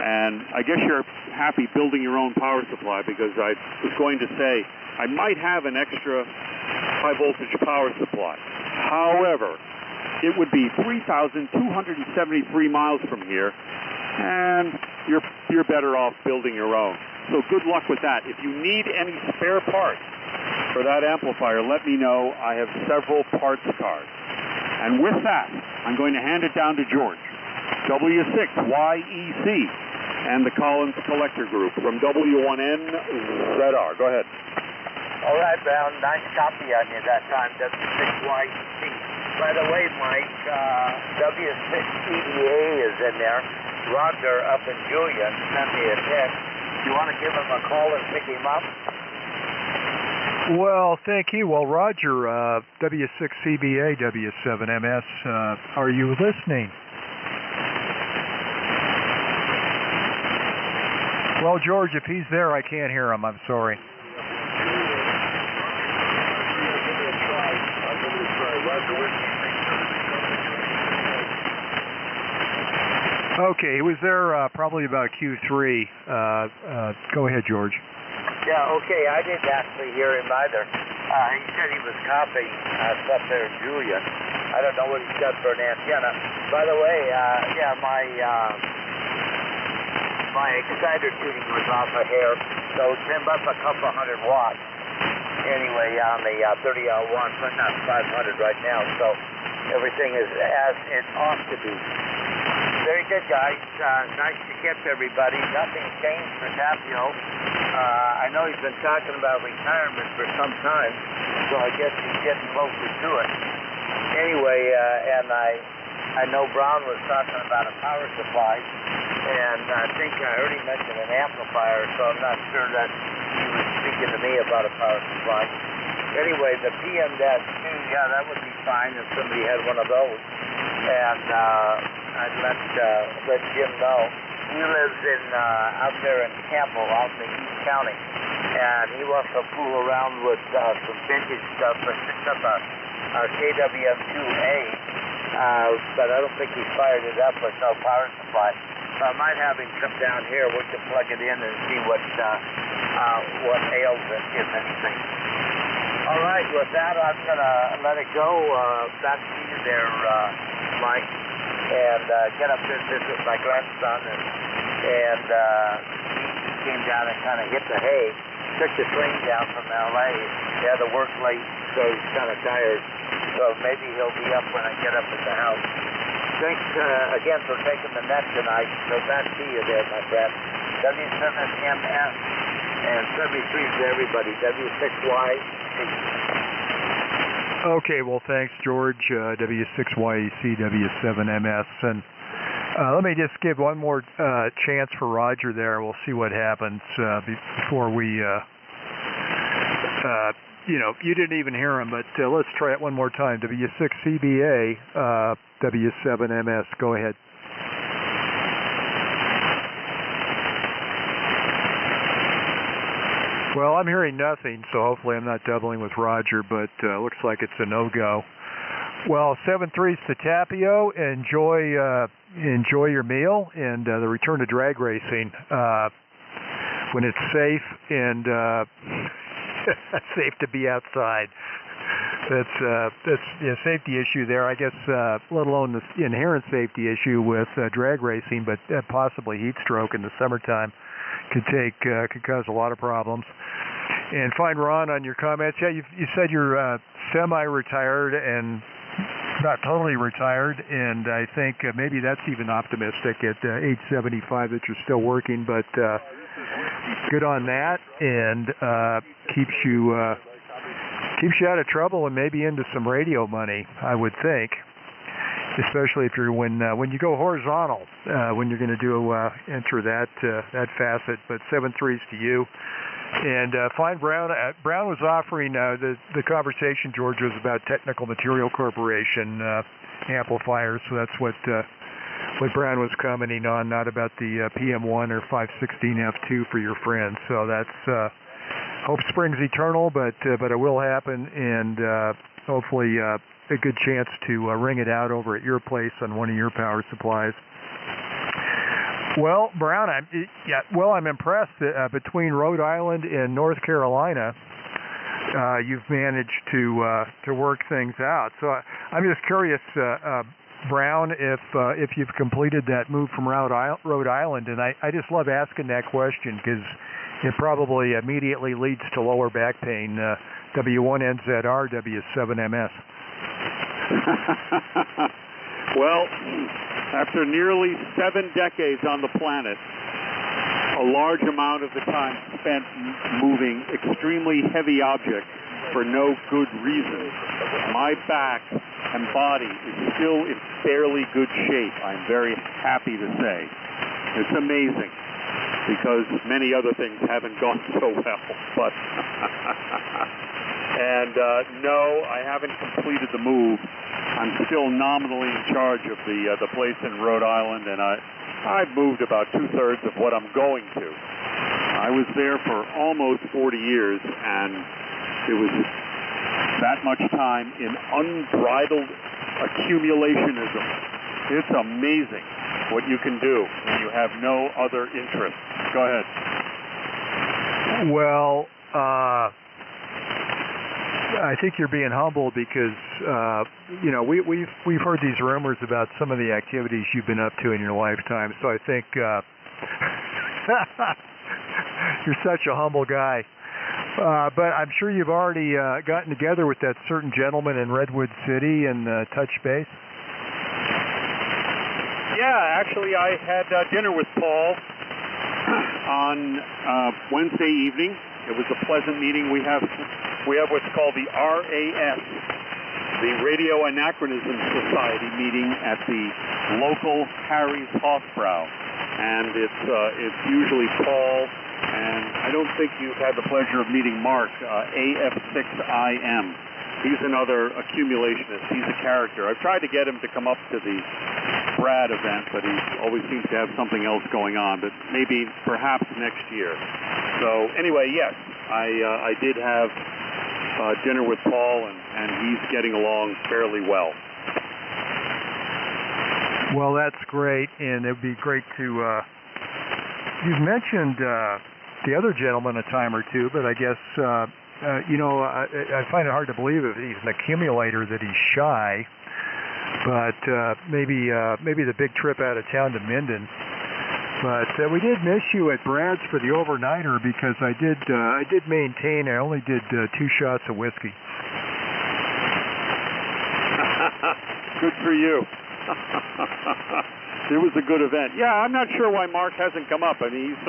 Speaker 3: And I guess you're happy building your own power supply, because I was going to say I might have an extra high voltage power supply. However, it would be 3,273 miles from here, and you're better off building your own. So good luck with that. If you need any spare parts for that amplifier, let me know. I have several parts cards. And with that, I'm going to hand it down to George. W6YEC, and the Collins Collector Group from W1NZR. Go ahead.
Speaker 1: All right, Brown. Nice copy on you that time, W6YEC. By the way, Mike, W6EDA is in there. Roger up in Julian sent me a text. You want to give him a call and pick him up?
Speaker 2: Well, thank you. Well, Roger, W6CBA, W7MS, are you listening? Well, George, if he's there, I can't hear him. I'm sorry. Okay, he was there probably about Q3. Go ahead, George.
Speaker 1: Yeah, okay, I didn't actually hear him either. He said he was copying stuff there in Julian. I don't know what he's got for an antenna. By the way, yeah, my exciter tuning was off a hair, so it came up a couple hundred watts. Anyway, on the 30-watt one, but not 500 right now, so everything is as it ought to be. Very good, guys. Nice to catch everybody. Nothing changed for Tapio. I know he's been talking about retirement for some time, so I guess he's getting closer to it. Anyway, and I know Brown was talking about a power supply, and I think I heard him mention an amplifier, so I'm not sure that he was speaking to me about a power supply. Anyway, the PM-2, yeah, that would be fine if somebody had one of those. And I'd let Jim know. He lives in out there in Campbell, out in East County, and he wants to fool around with some vintage stuff. I picked up a KWM2A, but I don't think he fired it up with no power supply. So I might have him come down here. We can plug it in and see what ails it, if anything. All right, with that, I'm going to let it go. Back to you there, Mike, and get up there and visit my grandson. And he came down and kind of hit the hay. Took the train down from L.A. He had to work late, so he's kind of tired. So maybe he'll be up when I get up at the house. Thanks again for taking the net tonight. So back to you there, my friend. W7MS and 73 to everybody. W6Y.
Speaker 2: Okay, well, thanks, George. W6YEC, W7MS. And let me just give one more chance for Roger there. We'll see what happens before we, you didn't even hear him, but let's try it one more time. W6CBA, W7MS. Go ahead. Well, I'm hearing nothing, so hopefully I'm not doubling with Roger, but looks like it's a no-go. Well, 7-3's to Tapio. Enjoy your meal and the return to drag racing when it's safe and safe to be outside. That's a safety issue there, I guess, let alone the inherent safety issue with drag racing, but possibly heat stroke in the summertime could cause a lot of problems. And fine, Ron, on your comments, yeah, you said you're semi-retired and not totally retired, and I think maybe that's even optimistic at age 75 that you're still working, but good on that, and keeps you out of trouble and maybe into some radio money, I would think, especially if you're when you go horizontal, when you're going to enter that facet. But 7-3s to you. And fine, Brown. Brown was offering the conversation, George, was about Technical Material Corporation amplifiers. So that's what Brown was commenting on, not about the PM1 or 516F2 for your friends. So that's hope springs eternal, but it will happen, and hopefully a good chance to ring it out over at your place on one of your power supplies. Well, Brown, I'm impressed that between Rhode Island and North Carolina, you've managed to work things out. So I'm just curious, Brown, if you've completed that move from Rhode Island, and I just love asking that question because it probably immediately leads to lower back pain. W1NZR, W7MS.
Speaker 3: Well, after nearly 7 decades on the planet, a large amount of the time spent moving extremely heavy objects for no good reason, my back and body is still in fairly good shape, I'm very happy to say. It's amazing, because many other things haven't gone so well. But and no, I haven't completed the move. I'm still nominally in charge of the place in Rhode Island, and I've moved about 2/3 of what I'm going to. I was there for almost 40 years, and it was that much time in unbridled accumulationism. It's amazing what you can do when you have no other interest. Go ahead.
Speaker 2: Well, I think you're being humble because we've heard these rumors about some of the activities you've been up to in your lifetime. So I think you're such a humble guy. But I'm sure you've already gotten together with that certain gentleman in Redwood City and touched base.
Speaker 3: Yeah, actually, I had dinner with Paul on Wednesday evening. It was a pleasant meeting. We have what's called the RAS, the Radio Anachronism Society meeting at the local Harry's Hofbrau, and it's usually Paul, and I don't think you've had the pleasure of meeting Mark, AF6IM. He's another accumulationist. He's a character. I've tried to get him to come up to the Brad event, but he always seems to have something else going on, but maybe perhaps next year. So anyway, yes, I did have dinner with Paul, and he's getting along fairly well.
Speaker 2: Well, that's great, and it would be great to... you've mentioned the other gentleman a time or two, but I guess, I find it hard to believe if he's an accumulator that he's shy, but maybe the big trip out of town to Minden. But we did miss you at Brad's for the overnighter because I did maintain I only did 2 shots of whiskey.
Speaker 3: Good for you. It was a good event. Yeah, I'm not sure why Mark hasn't come up. I mean, he's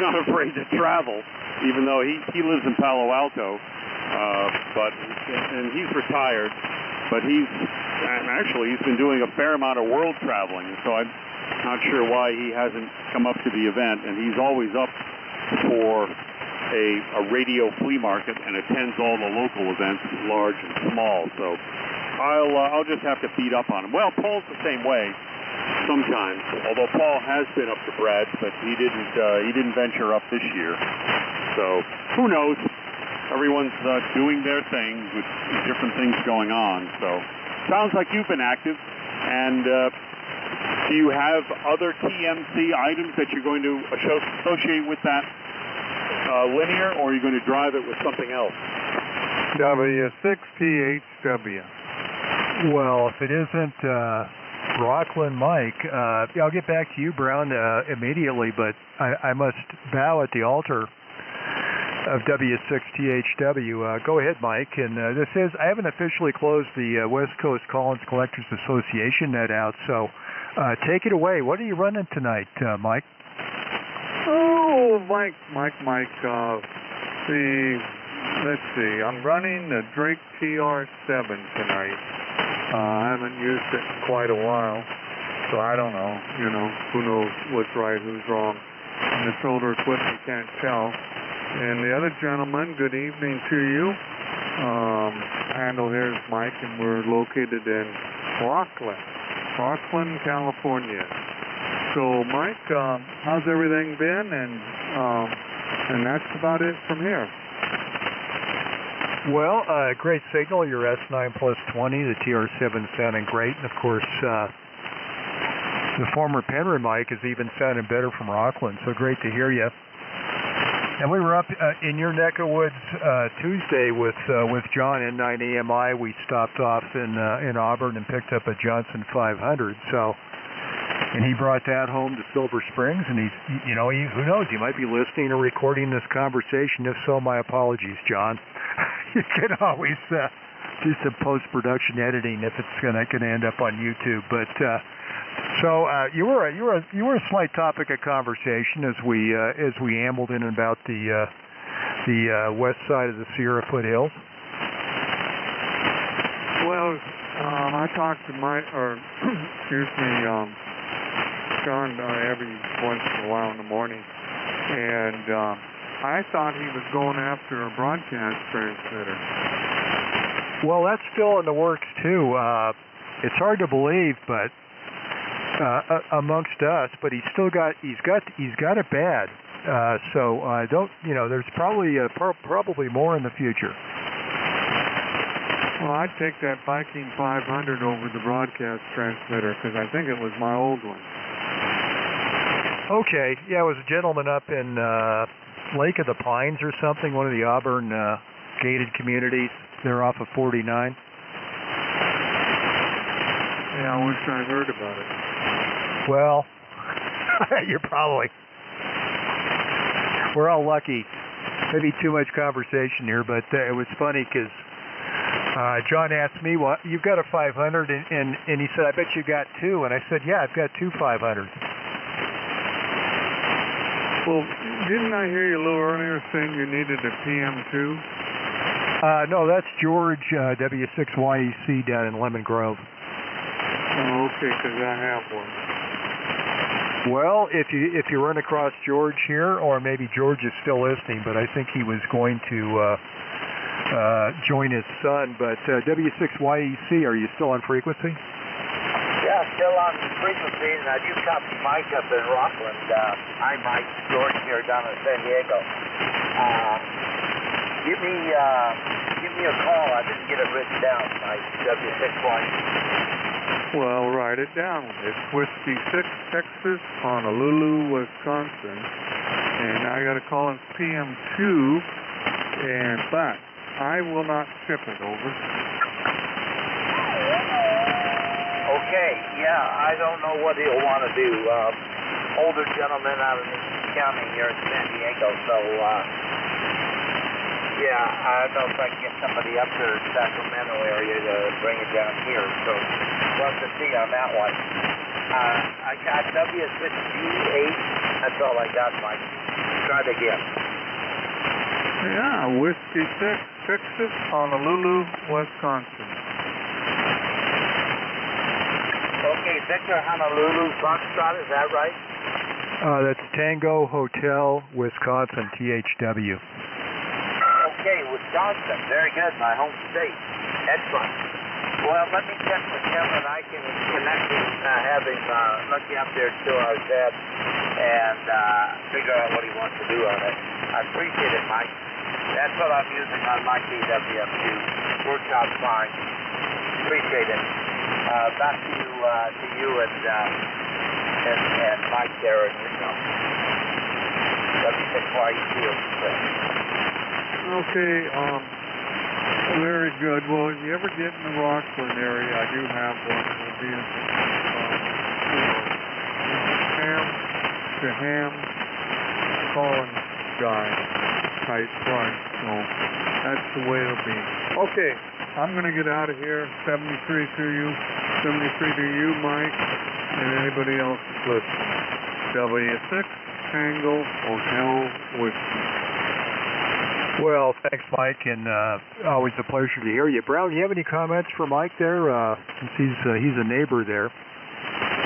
Speaker 3: not afraid to travel, even though he lives in Palo Alto, and he's retired. But he's been doing a fair amount of world traveling, so I'm not sure why he hasn't come up to the event. And he's always up for a radio flea market and attends all the local events, large and small. So I'll just have to beat up on him. Well, Paul's the same way sometimes, although Paul has been up to Brad's, but he didn't venture up this year. So who knows? Everyone's doing their thing with different things going on. So sounds like you've been active. And do you have other TMC items that you're going to associate with that linear, or are you going to drive it with something else?
Speaker 5: W6THW.
Speaker 2: Well, if it isn't Rockland Mike, I'll get back to you, Brown, immediately, but I must bow at the altar of W6THW. Go ahead, Mike. And this is, I haven't officially closed the West Coast Collins Collectors Association net out, so take it away. What are you running tonight, Mike?
Speaker 5: Oh, Mike. Let's see. I'm running the Drake TR7 tonight. I haven't used it in quite a while, so I don't know. Who knows what's right, who's wrong. And it's older equipment, you can't tell. And the other gentleman, good evening to you. Handle here is Mike, and we're located in Rockland, California. So, Mike, how's everything been? And that's about it from here.
Speaker 2: Well, great signal. Your S9 plus 20, the TR7 sounding great. And, of course, the former Penryn Mike is even sounding better from Rockland, so great to hear you. And we were up in your neck of woods Tuesday with John N9AMI. We stopped off in Auburn and picked up a Johnson 500. So, and he brought that home to Silver Springs. And he's, who knows? He might be listening or recording this conversation. If so, my apologies, John. You can always do some post-production editing if it's gonna end up on YouTube. But so you were a slight topic of conversation as we ambled in about the west side of the Sierra Foothills.
Speaker 6: Well, I talk to Sean every once in a while in the morning, and I thought he was going after a broadcast transmitter.
Speaker 2: Well, that's still in the works too. It's hard to believe, but amongst us, but he's got it bad. So there's probably more in the future.
Speaker 6: Well, I'd take that Viking 500 over the broadcast transmitter because I think it was my old one.
Speaker 2: Okay, yeah, it was a gentleman up in Lake of the Pines or something, one of the Auburn gated communities. They're off of 49.
Speaker 6: Yeah, I wish I heard about it.
Speaker 2: Well, we're all lucky. Maybe too much conversation here, but it was funny because John asked me, well, you've got a 500, and he said, I bet you got two. And I said, yeah, I've got two 500s.
Speaker 6: Well, didn't I hear you a little earlier saying you needed a PM2?
Speaker 2: No, that's George W6YEC down in Lemon Grove.
Speaker 6: Oh, okay, because I have one.
Speaker 2: Well, if you run across George here, or maybe George is still listening, but I think he was going to join his son. But W6YEC, are you still on frequency?
Speaker 1: Yeah, still on frequency, and I do copy Mike up in Rockland. I'm Mike, George here down in San Diego. Give me a call. I didn't get it written down, Mike, W6YEC.
Speaker 6: Well, write it down. It's Whiskey 6, Texas, Honolulu, Wisconsin. And I got to call it PM2, but I will not ship it, over.
Speaker 1: Okay, yeah, I don't know what he'll want to do. Older gentleman out of East County here in San Diego, so yeah, I don't know if I can get somebody up there in Sacramento area to bring it down here, so we'll have to see on that one. I got W6G8, that's all I got, Mike. Try it again.
Speaker 6: Yeah, Whiskey 6, Texas, Honolulu, Wisconsin.
Speaker 1: Okay, Victor Honolulu, Foxtrot, is that right?
Speaker 2: That's Tango Hotel, Wisconsin, THW.
Speaker 1: Okay, Wisconsin, very good, my home state. Excellent. Well, let me check with him, and I can connect him, have him look you up there at 2 hours ahead, and figure out what he wants to do on it. I appreciate it, Mike. That's what I'm using on my DWF2. Works out fine. Appreciate it. Back to you and Mike there in Reno. W6YEC.
Speaker 6: Okay, very good. Well, if you ever get in the Rockland area, I do have one. It'll be ham calling guy type price. So that's the way it'll be. Okay, I'm going to get out of here. 73 to you, Mike, and anybody else listening. W6 Tango Hotel Whiskey.
Speaker 2: Well, thanks, Mike, and always a pleasure to hear you. Brown, do you have any comments for Mike there, since he's a neighbor there?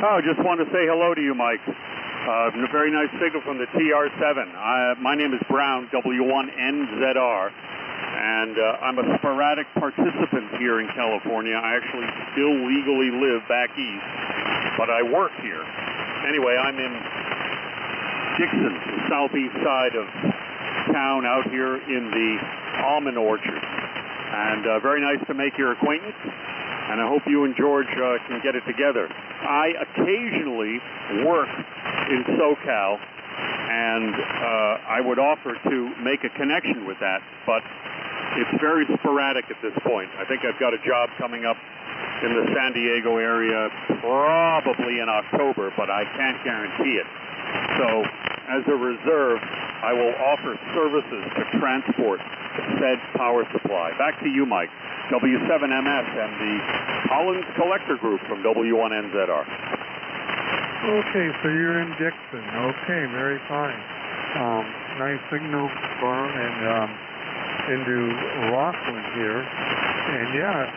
Speaker 3: Oh, just want to say hello to you, Mike. A very nice signal from the TR7. My name is Brown, W1NZR, and I'm a sporadic participant here in California. I actually still legally live back east, but I work here. Anyway, I'm in Dixon, the southeast side of town out here in the almond orchard, and very nice to make your acquaintance, and I hope you and George can get it together. I occasionally work in SoCal, and I would offer to make a connection with that, but it's very sporadic at this point. I think I've got a job coming up in the San Diego area probably in October, but I can't guarantee it. So as a reserve, I will offer services to transport said power supply. Back to you, Mike. W7MS and the Collins Collector Group from W1NZR.
Speaker 6: Okay, so you're in Dixon. Okay, very fine. Nice signal farm and into Rockland here. And yeah,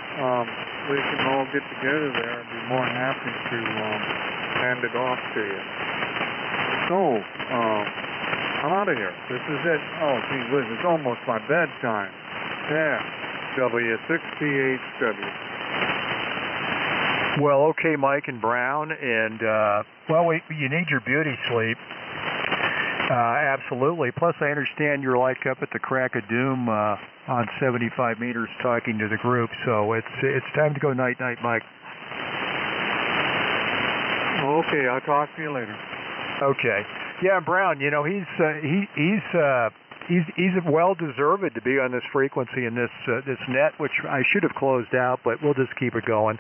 Speaker 6: we can all get together there and be more than happy to hand it off to you. So, I'm out of here. This is it. Oh, gee whiz, it's almost my bedtime. Yeah, W6PHW.
Speaker 2: Well, okay, Mike and Brown, and you need your beauty sleep. Absolutely. Plus, I understand you're like up at the crack of doom on 75 meters talking to the group, so it's time to go night, Mike.
Speaker 6: Okay, I'll talk to you later.
Speaker 2: Okay. Yeah, Brown. You know he's well deserved to be on this frequency and this net, which I should have closed out, but we'll just keep it going.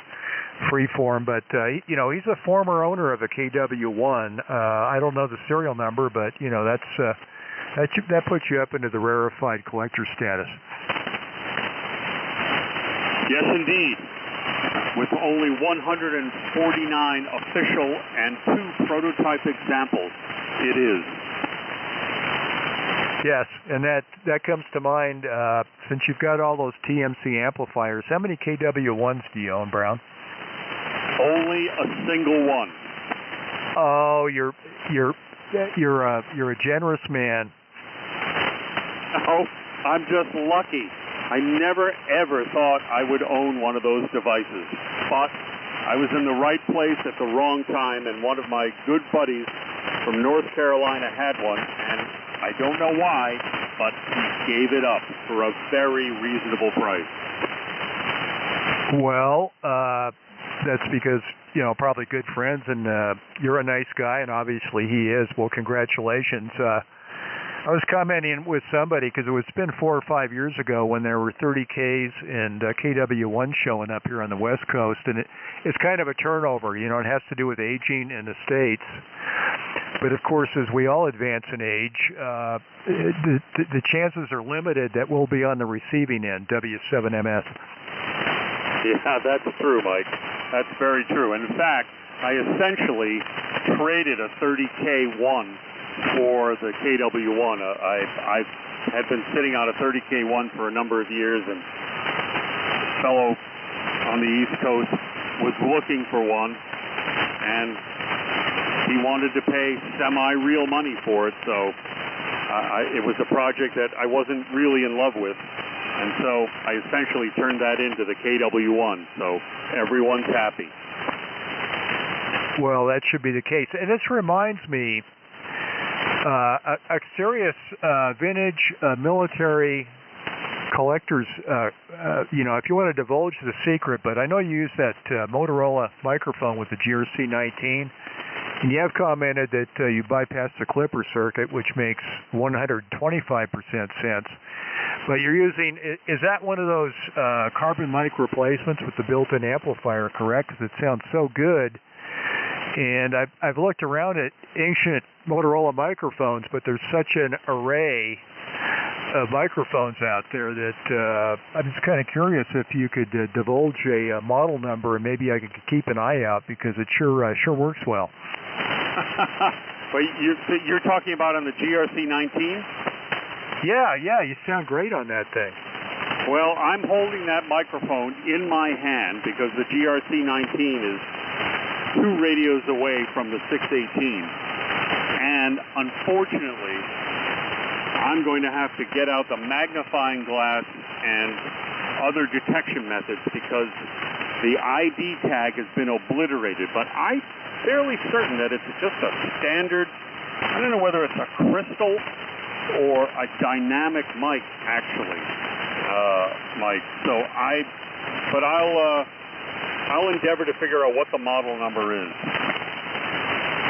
Speaker 2: Free form, but he's a former owner of a KW1. I don't know the serial number, but that puts you up into the rarefied collector status.
Speaker 3: Yes, indeed. With only 149 official and 2 prototype examples, it is.
Speaker 2: Yes, and that comes to mind since you've got all those TMC amplifiers. How many KW1s do you own, Brown?
Speaker 3: Only a single one.
Speaker 2: Oh, you're a generous man.
Speaker 3: Oh, I'm just lucky. I never ever thought I would own one of those devices, but I was in the right place at the wrong time, and one of my good buddies from North Carolina had one, and I don't know why, but he gave it up for a very reasonable price.
Speaker 2: Well, that's because, probably good friends, and you're a nice guy, and obviously he is. Well, congratulations. I was commenting with somebody because it's been 4 or 5 years ago when there were 30Ks and KW1 showing up here on the West Coast, and it's kind of a turnover. It has to do with aging in the States. But, of course, as we all advance in age, the chances are limited that we'll be on the receiving end, W7MS.
Speaker 3: Yeah, that's true, Mike. That's very true. And in fact, I essentially traded a 30K1 for the KW1. I had been sitting on a 30K1 for a number of years, and a fellow on the East Coast was looking for one, and he wanted to pay semi-real money for it, so it was a project that I wasn't really in love with. And so I essentially turned that into the KW1, so everyone's happy.
Speaker 2: Well, that should be the case. And this reminds me, a serious vintage military collectors, if you want to divulge the secret, but I know you use that Motorola microphone with the GRC19, and you have commented that you bypass the clipper circuit, which makes 125% sense. But you're using, is that one of those carbon mic replacements with the built-in amplifier, correct? Because it sounds so good. And I've looked around at ancient Motorola microphones, but there's such an array of microphones out there that I'm just kind of curious if you could divulge a model number, and maybe I could keep an eye out because it sure works well.
Speaker 3: Well, you're talking about on the GRC19?
Speaker 2: Yeah, you sound great on that thing.
Speaker 3: Well, I'm holding that microphone in my hand because the GRC19 is 2 radios away from the 618. And unfortunately, I'm going to have to get out the magnifying glass and other detection methods because the ID tag has been obliterated. But I'm fairly certain that it's just a standard, I don't know whether it's a crystal or a dynamic mic, actually, Mike. So I'll endeavor to figure out what the model number is.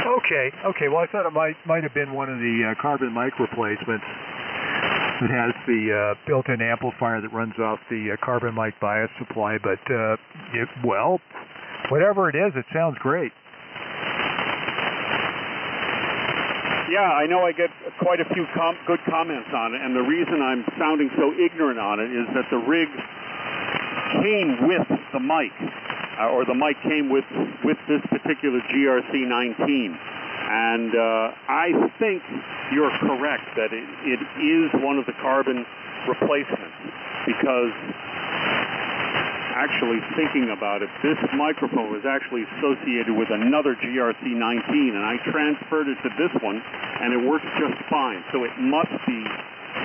Speaker 2: Okay. Well, I thought it might have been one of the carbon mic replacements that has the built-in amplifier that runs off the carbon mic bias supply. But whatever it is, it sounds great.
Speaker 3: Yeah, I know I get quite a few good comments on it, and the reason I'm sounding so ignorant on it is that the rig came with the mic, or the mic came with this particular GRC 19. And I think you're correct that it is one of the carbon replacements, because actually thinking about it, this microphone was actually associated with another GRC 19, and I transferred it to this one, and it works just fine. So it must be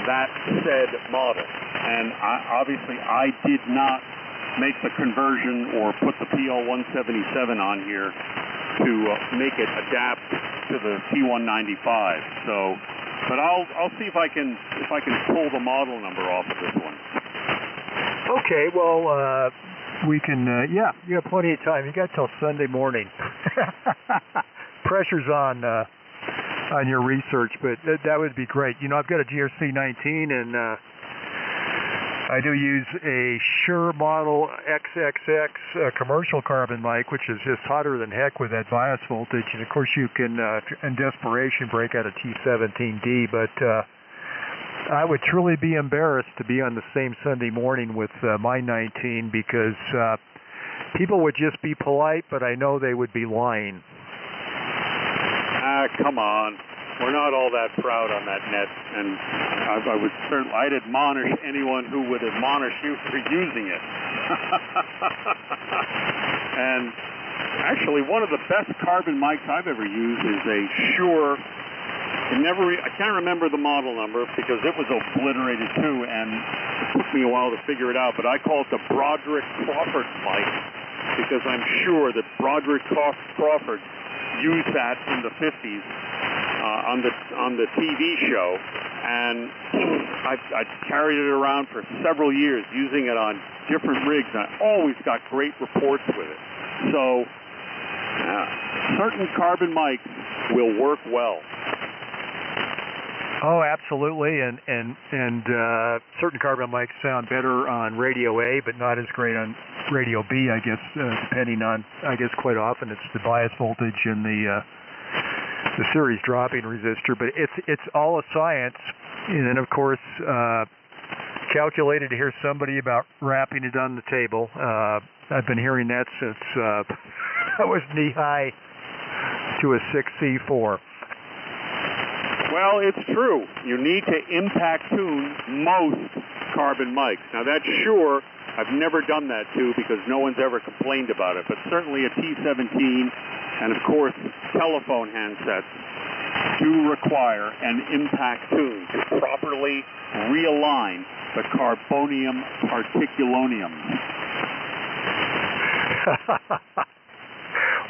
Speaker 3: that said model. And obviously I did not make the conversion or put the PL177 on here to make it adapt to the T195. So, but I'll see if I can pull the model number off of this one.
Speaker 2: Okay, well, we can, yeah, you have plenty of time. You got till Sunday morning. Pressure's on your research, but that would be great. You know, I've got a GRC 19, and I do use a Shure model XXX commercial carbon mic, which is just hotter than heck with that bias voltage. And of course, you can, in desperation, break out a T17D, but I would truly be embarrassed to be on the same Sunday morning with my 19, because people would just be polite, but I know they would be lying.
Speaker 3: Come on. We're not all that proud on that net, and I'd admonish anyone who would admonish you for using it. And actually, one of the best carbon mics I've ever used is a Shure. I can't remember the model number because it was obliterated too, and it took me a while to figure it out, but I call it the Broderick Crawford mic, because I'm sure that Broderick Crawford used that in the 50s on the TV show, and I carried it around for several years, using it on different rigs, and I always got great reports with it. So certain carbon mics will work well.
Speaker 2: Oh, absolutely, and certain carbon mics sound better on radio A, but not as great on radio B, I guess, depending on, I guess quite often it's the bias voltage and the series dropping resistor, but it's all a science. And then, of course, calculated to hear somebody about wrapping it on the table. I've been hearing that since I was knee-high to a 6C4.
Speaker 3: Well, it's true. You need to impact tune most carbon mics. Now, that's Shure. I've never done that too, because no one's ever complained about it, but certainly a T17 and, of course, telephone handsets do require an impact tune to properly realign the carbonium particulonium.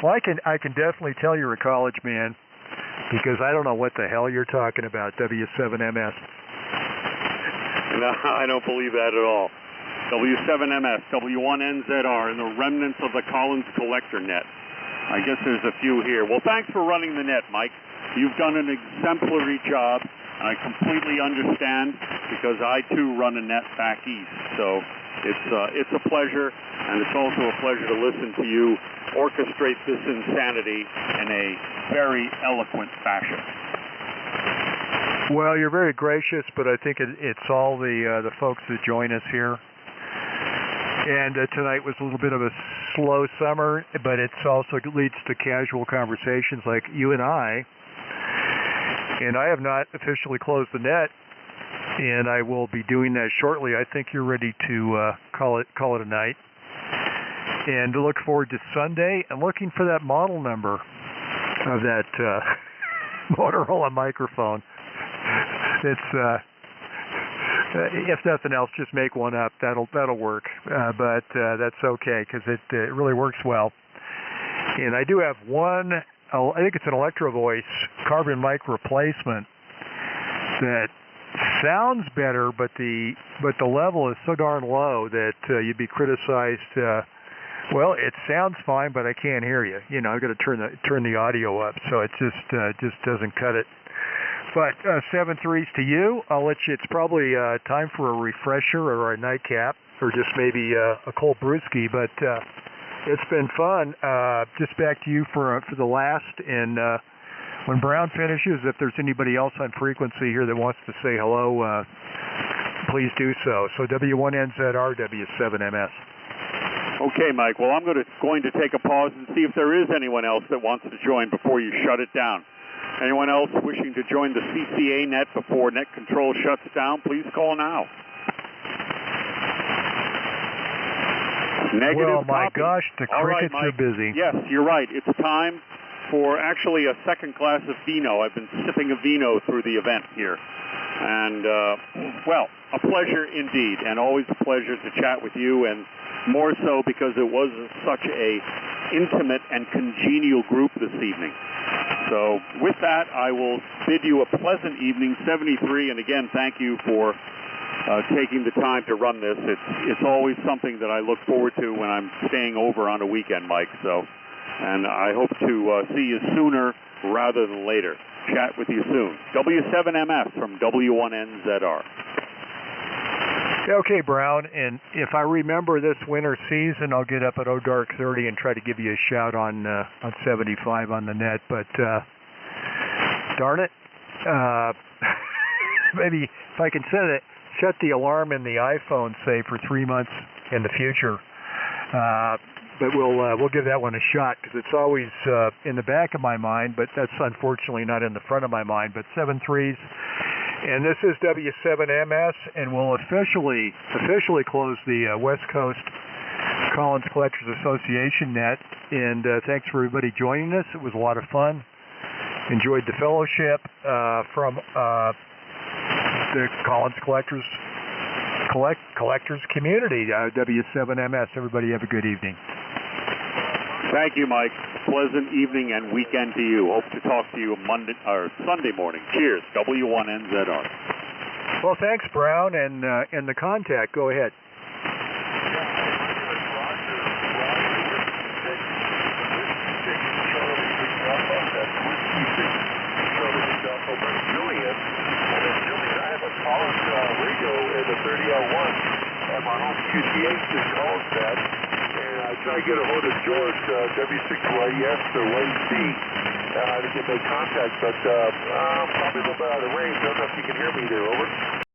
Speaker 2: Well, I can definitely tell you're a college man, because I don't know what the hell you're talking about, W7MS.
Speaker 3: No, I don't believe that at all. W7MS, W1NZR, and the remnants of the Collins Collector Net. I guess there's a few here. Well, thanks for running the net, Mike. You've done an exemplary job, and I completely understand, because I too run a net back east. So it's a pleasure, and it's also a pleasure to listen to you orchestrate this insanity in a very eloquent fashion.
Speaker 2: Well, you're very gracious, but I think it's all the folks that join us here. And tonight was a little bit of a slow summer, but it also leads to casual conversations like you and I. And I have not officially closed the net, and I will be doing that shortly. I think you're ready to call it a night. And to look forward to Sunday, and looking for that model number of that Motorola microphone. It's if nothing else, just make one up. That'll work. But that's okay, because it really works well. And I do have one. I think it's an Electro Voice carbon mic replacement that sounds better, but the level is so darn low that you'd be criticized. Well, it sounds fine, but I can't hear you. You know, I've got to turn the audio up, so it just doesn't cut it. But 7-3s to you. I'll let you. It's probably time for a refresher or a nightcap, or just maybe a cold brewski. But it's been fun. Just back to you for the last, and When Brown finishes, if there's anybody else on frequency here that wants to say hello, please do so. So W1NZR, W7MS.
Speaker 3: Okay, Mike. Well, I'm going to take a pause and see if there is anyone else that wants to join before you shut it down. Anyone else wishing to join the CCA net before net control shuts down, please call now. Negative
Speaker 2: well, my
Speaker 3: copy.
Speaker 2: gosh, the crickets are busy.
Speaker 3: Yes, you're right. It's time for actually a second glass of vino. I've been sipping a vino through the event here. And, well, a pleasure indeed, and always a pleasure to chat with you, and more so because it was such a intimate and congenial group this evening. So with that, I will bid you a pleasant evening, 73, and again, thank you for taking the time to run this. It's always something that I look forward to when I'm staying over on a weekend, Mike. So, and I hope to see you sooner rather than later. Chat with you soon. W7MS from W1NZR.
Speaker 2: Okay, Brown, and if I remember this winter season, I'll get up at dark 30 and try to give you a shout on 75 on the net, but darn it, maybe if I can shut the alarm in the iPhone, say, for 3 months in the future, but we'll give that one a shot, because it's always in the back of my mind, but that's unfortunately not in the front of my mind, but 7-3s. And this is W7MS, and we'll officially close the West Coast Collins Collectors Association net. And thanks for everybody joining us. It was a lot of fun. Enjoyed the fellowship from the Collins Collectors community, W7MS. Everybody have a good evening.
Speaker 3: Thank you, Mike. Pleasant evening and weekend to you. Hope to talk to you Monday or Sunday morning. Cheers, W1NZR.
Speaker 2: Well, thanks, Brown, and the contact. Go ahead.
Speaker 5: I try to get a hold of George, W6YES or YC, to get my contact, but probably a little bit out of range. I don't know if you can hear me there, over.